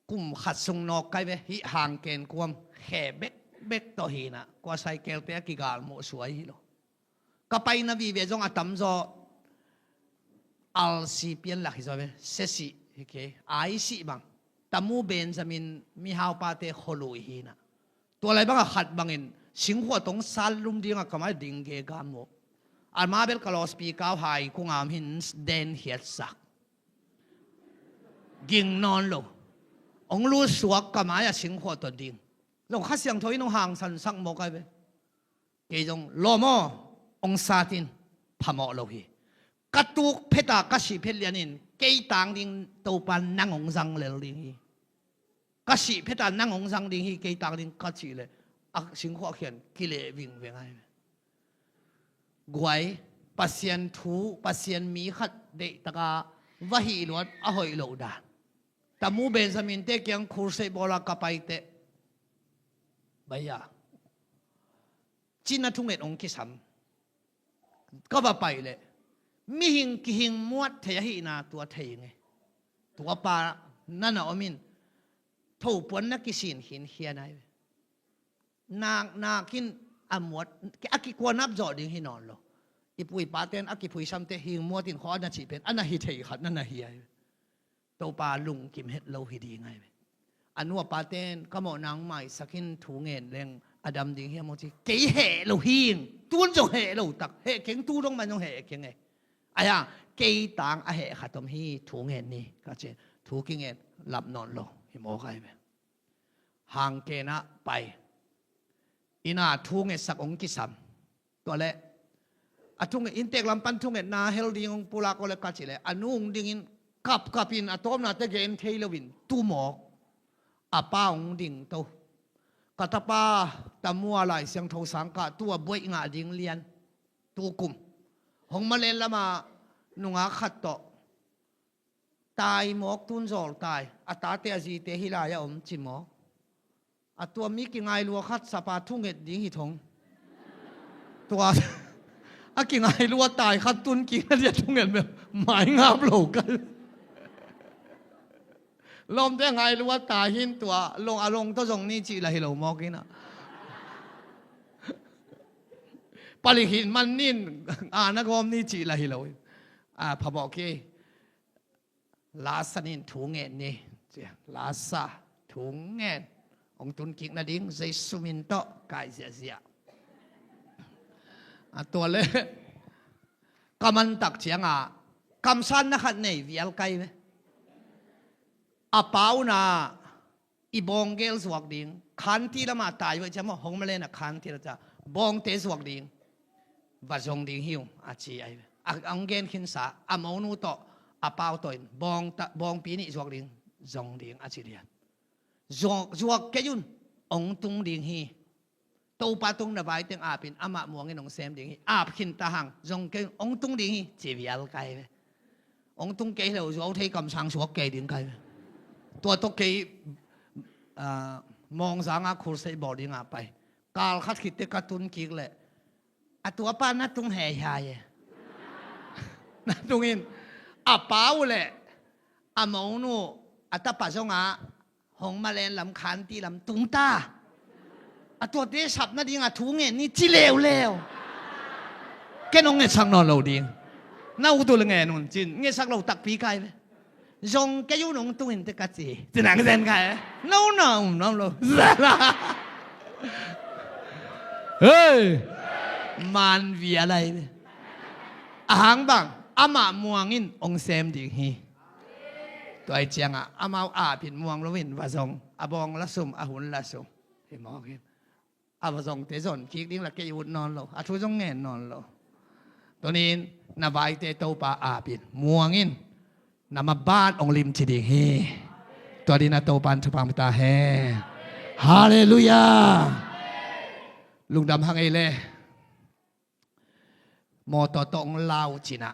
กุมขัดทรงนอกไกไปฮิห่างเกณฑ์ความแข่เบ็กต่อหินะกว่าใส่เกลเตะกิกาลโมสวยฮิโลก็ไปนบีเวจงอาตัมโซอัลซีเปียนหลักฮิซาเวเซซีโอเคไอซีบังตัมูเบนจามินมีฮาวปาเตโคลุยฮีนะตัวอะไรบ้างขัดบังอินสิงหัวตรงซาลุมดิ้งก็ไม่ดิ้งเกกามโมอัลมาเบลกาลอสปีก้าวไฮกุงอามหินเดนเฮียสักกิงนอนโลองลูสวกก็ไม่สิงหัวตัวดิ้งลงข้าเสียงทอยน้องห่างสันสักโมกันไปเกจงโลโมองซาตินพามอโลฮีกัตุกเพตากสิเพลยานินเกยต่างดิ้งตัวปันนั่งองซังเลลิงฮีกสิเพตานั่งองซังดิ้งฮีเกยต่างดิ้งกัสิเลยอักสิงหัวเขียนกิเลวิ่งเวงไงกวยปัสยันทูปัสยันมีขัดเดตกาวะฮีลวดอหอยโลดาแต่มูเบนซามินเตกยังคูร์เซบอลากาไปเตบายาจีน่าทุ่งเอ็ดองคิสัมก็ว่าไปเลยมีหิงกิหิงมวดเทียหีนาตัวเทียงไงตัวปานั่นน่ะอมินถูปวนนักกิสินหินเฮียนายนากินอมวดอากิกวนับจอดิ่งหินอนโลอีปุยปาเตนอากิปุยซ้ำเตหิงมวดินขออันนั้นจีเป็นอันนั้นฮิเทียขัดนั่นน่ะเฮียตัวปาลุงกิมเฮ็ดโลหิดีไงอันว่าปาเตนก็มอนางใหม่สักินถูเงินแรงอดัมดิ่งเฮียโมจิเกี่ยเหโลหิงตุนจงเหโลตักเหเก่งตู้ต้องมันจงเหเก่งไงอะไรอ่ะเกี่ยต่างเหขัดตมฮีถูเงินนี่ก็เจถูกิเงินหลับนอนโลหิโมใครไปห่างเกนะไปอินาทุ่งเงินสักองกิสัมตัวเละอะทุ่งเงินอินเตกลำปันทุ่งเงินนาเฮลดิ้งปุระก็เลยกัดจิเลยอนุงดิ้งกับอินอะตอมนาเตเกนเทลวินตูหมอกอาป้าองดิ่งโตกัตป้าตะมัวไหลเสียงโทสังกะตัวบวยงาดิ่งเลียนตัวกุมหงมาเลนละมานุงอาขัดโตตายหมอกตุนโจลตายอัตาเตจีเตหิลายาอมจิหมอกอัตัวมีกิ่งไอลัวขัดสปาทุ่งเอ็ดดิ่งหิทงตัวอากิ่งไอลัวตายขัดตุนกิ่งเรียทุ่งเอ็ดแบบหมายงามโลกันลมได้ไงรู้ว่าตาหินตัวลงอารมณ์ต้องส่งนี่จีละฮิโลมอกินะปริหินมันนิ่นนักอมนี่จีละฮิโลพบอกกี้ลาสนินถูเงินนี่เจ้าลาซาเท ถุงแง่องตุนกิกนาดิ้งใส่สุมินโตกายเสียตัวเลยก็มันตักเชียงกำสันนะขัดในวิลไกไหมเป้านะอีบองเกลสวกดิ้งขันที่ละมาตายไว้จะมาหงมาเลยนะขันที่ละจะบองเตสวกดิ้งวัดจงดิ้งหิวชีไออังเกนขินสามาวนูโตเป้าตัวบองปีนี้สวกดิ้งจงดิ้งชีเรียนจวกแกยุนองตุงดิ้งฮีตัวปาตุงระบายเตียงปินมะม่วงให้น้องเซมดิ้งฮีขินตาหังจงแกองตุงดิ้งฮีจีวิลไกไหมองตุงเกเราจะเอาเทกำสังสวกเกดิ้งไกตัวตกเกมองสังคูใส่บอดิ้งไปกาลคัดคิดเตกตุนกิกเลยตัวป้านัดตุงแห่ยายนัดตุงอินเป้าเลยมาวนูตาปัจจงหงมาเลนลำคันที่ลำตุงตาตัวเดชับนั่นดิ้งถุงเงินนี่จีเลวแกน้องเงินสักนอนเราดิ้งน่าอุตุลเงินนุ่นจินเงินสักเราตักปีไก่ไหมจงแกอยู่น้องตุงอินเตกัดจีจะหนังเซนไก่น้องเราเฮ้ยมันวิอะไรหังบังมะม่วงอินองเซมดิ้งฮีตัวไอเจียงมาผิดม่วงละวินว่าทรงบองละสุมหุ่นละสุมเห็นมองเห็นว่าทรงเตะสนคิกดิ้งละแกอยู่นอนโลทุจงเงินนอนโลตัวนี้นาบายเตโตปาผิดม่วงอินนามาบ้านองลิมจิดิเฮตัวนี้นาโตปันทุพังตาเฮฮาเลลูยาลุงดำหังไอเล่มอตอตองลาวจินะ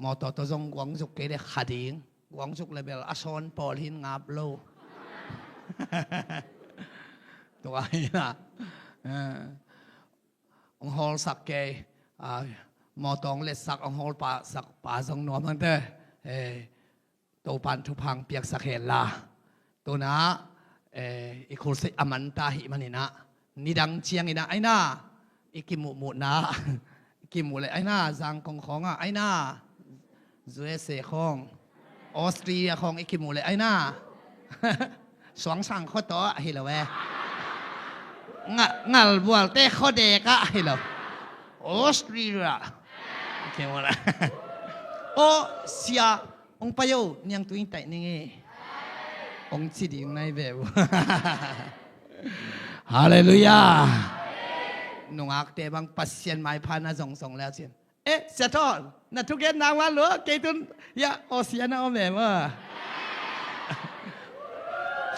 มอตอตจงหวังสุกเกเดขัดิงหวังสุกเลเบลอซอนปอลหินงาบโลตัวนี้นะองฮอลสักเกมอตองเล็ดสักองฮอลป่าทรงนวมมันเต้ตัวปันทุพังเปียกสักเฮลาตัวนะอีคุสิอมันตาหิมันนี่นะนี่ดังเชียงนี่นะไอ้น่าอีกิมุนะกิมุเลยไอ้น่าจังของไอ้น่ายูเอสเอของออสเตรียของอีกิมุเลยไอ้น่าสองสั่งข้อต่อให้เราแวงัลบัวเต้ข้อเด็กอะให้เราออสเตรียเกี่ยวอะไรโอเสียองไปโยยังตัวอินแต่นี่ไงองสิดิ่งในแบบฮาเลลูยานุ่งอักเตบังปัสเซียนไม้พานาส่งแล้วเสียนเสียทอดนัดทุกเย็นนางวันหรือเกตุนยาโอเสียนะโอแม่ว่า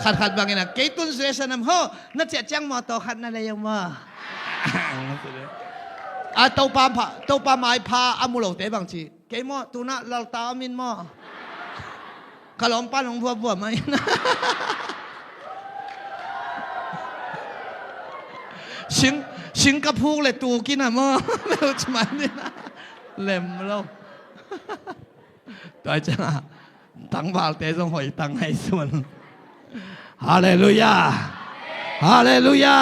ขัดบางอย่างเกตุนเสียสนามห่อนัดเสียจังมอต่อขัดนั่นเลยยังว่าตัวปาไม้พาอามุโลเตบางทีเกมอตัวน่ะเราตามินมอขลมปั้นของบัวไหมสิงคโปร์เลยตูกินอ่ะมั้งไม่รู้จะมาเนี่ยนะเล่มเราตัวจ้าตั้งบาลเตะส่งหอยตั้งให้ส่วนฮาเลลูยาฮาเลลูยา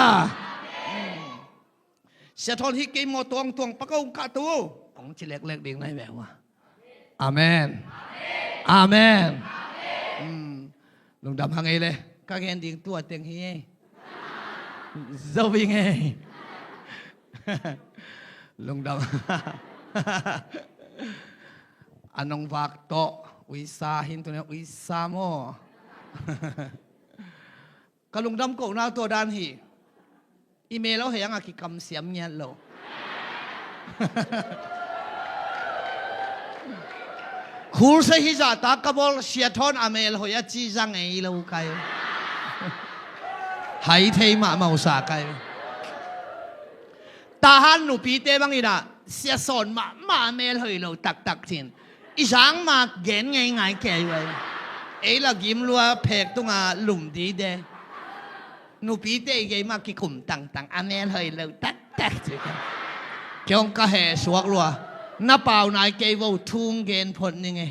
เสียทอนที่เกมตวงปะกงกะตูของชิเล็กเด็กในแบบว่าอาเมนอาเมนลุงดำหังไงเลยก็เห็นดิ่งตัวเต็งเฮเจ้าวิ่งไงลุงดำอันนงวากโตวิสาหินตัวนี้วิสาโมก็ลุงดำโกงนาตัวด้านฮีอีเมลเราเห็นอะไรคำเสียมเงี้ยเราคูลเสียจ่าตากบอลเสียทอนอเมลหอยจีจังไงเราไกหายเทมาเมาสาไกตาหันหนูปีเตบังอีน่ะเสียสอนมาเมลหอยเราตักจินอีสังมาเก่งไงแก่ไว้เรากิมลัวเพกตรงหลุมดีเดหนูปีเตไงมากี่กลุ่มต่างอเมลหอยเราตักจิกันเกี่ยงกะเหสวกลัวน้าเปล่านายเกวทุ่งเกนผลยังไง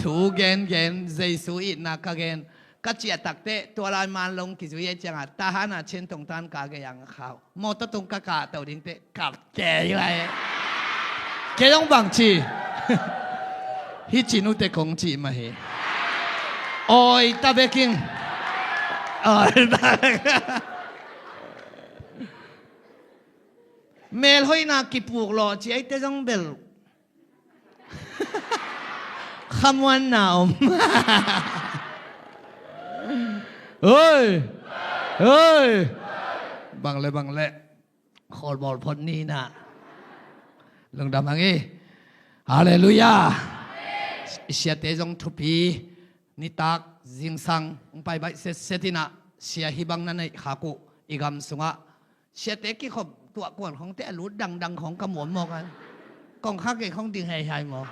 ทุ่งเกนใจสุอินักเกนก็เจียตักเตะตัวลายมันลงกิจวิจังตาหันเช่นตรงตันกากยังเขามอตตรงกากาเต่าดิ้งเตะกับแก่ยังไงแกต้องบังจีฮิจินุเตคงจีมาเฮ oi ta beking oi ta mel hoi na ki puk lo chi ai te jong bel khamwan naom ơi ơi bằng lệ khol bol phon ni na lung dam ang e hallelujah sia te jong thupi ni tak jing sang pai bai setina sia hibang na nei khaku igam sunga sia te ki khop tua kwan khong te lu dang khong ka mom mo kan kong khak ke khong ting hai mo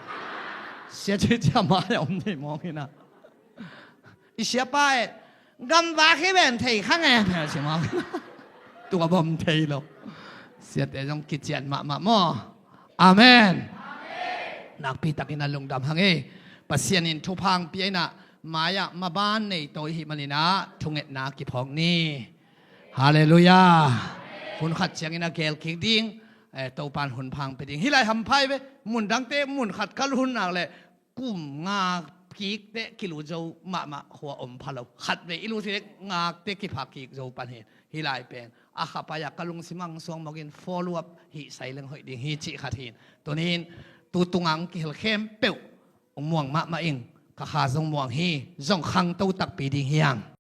sia che cha ma om ni mo ki na i sia pai gam wa ke ben thei khang e me chi mo tua bom thei lo sia te jong ki chen ma mo amen nak pi takina lung dam hang e pasien in thu phang pi na maya ma ban nei toi hi manina thunget na ki phok ni hallelujah hun khat chiang ina gel king ding to pan hun phang pe ding hilai ham phai be mun dang te mun khat kal hun nak le kum nga ki te kilu jo ma khwa om phalo khat ve ilu se nga te ki phak ki jo pan he hilai pen a kha pa ya kalung simang song mogin follow up hi sai leng hoi ding hi chi khatin tonin tu tungang ki hel khem peu ong muang ma ing ka kha jong muang hi jong khang to tak pi ding hiang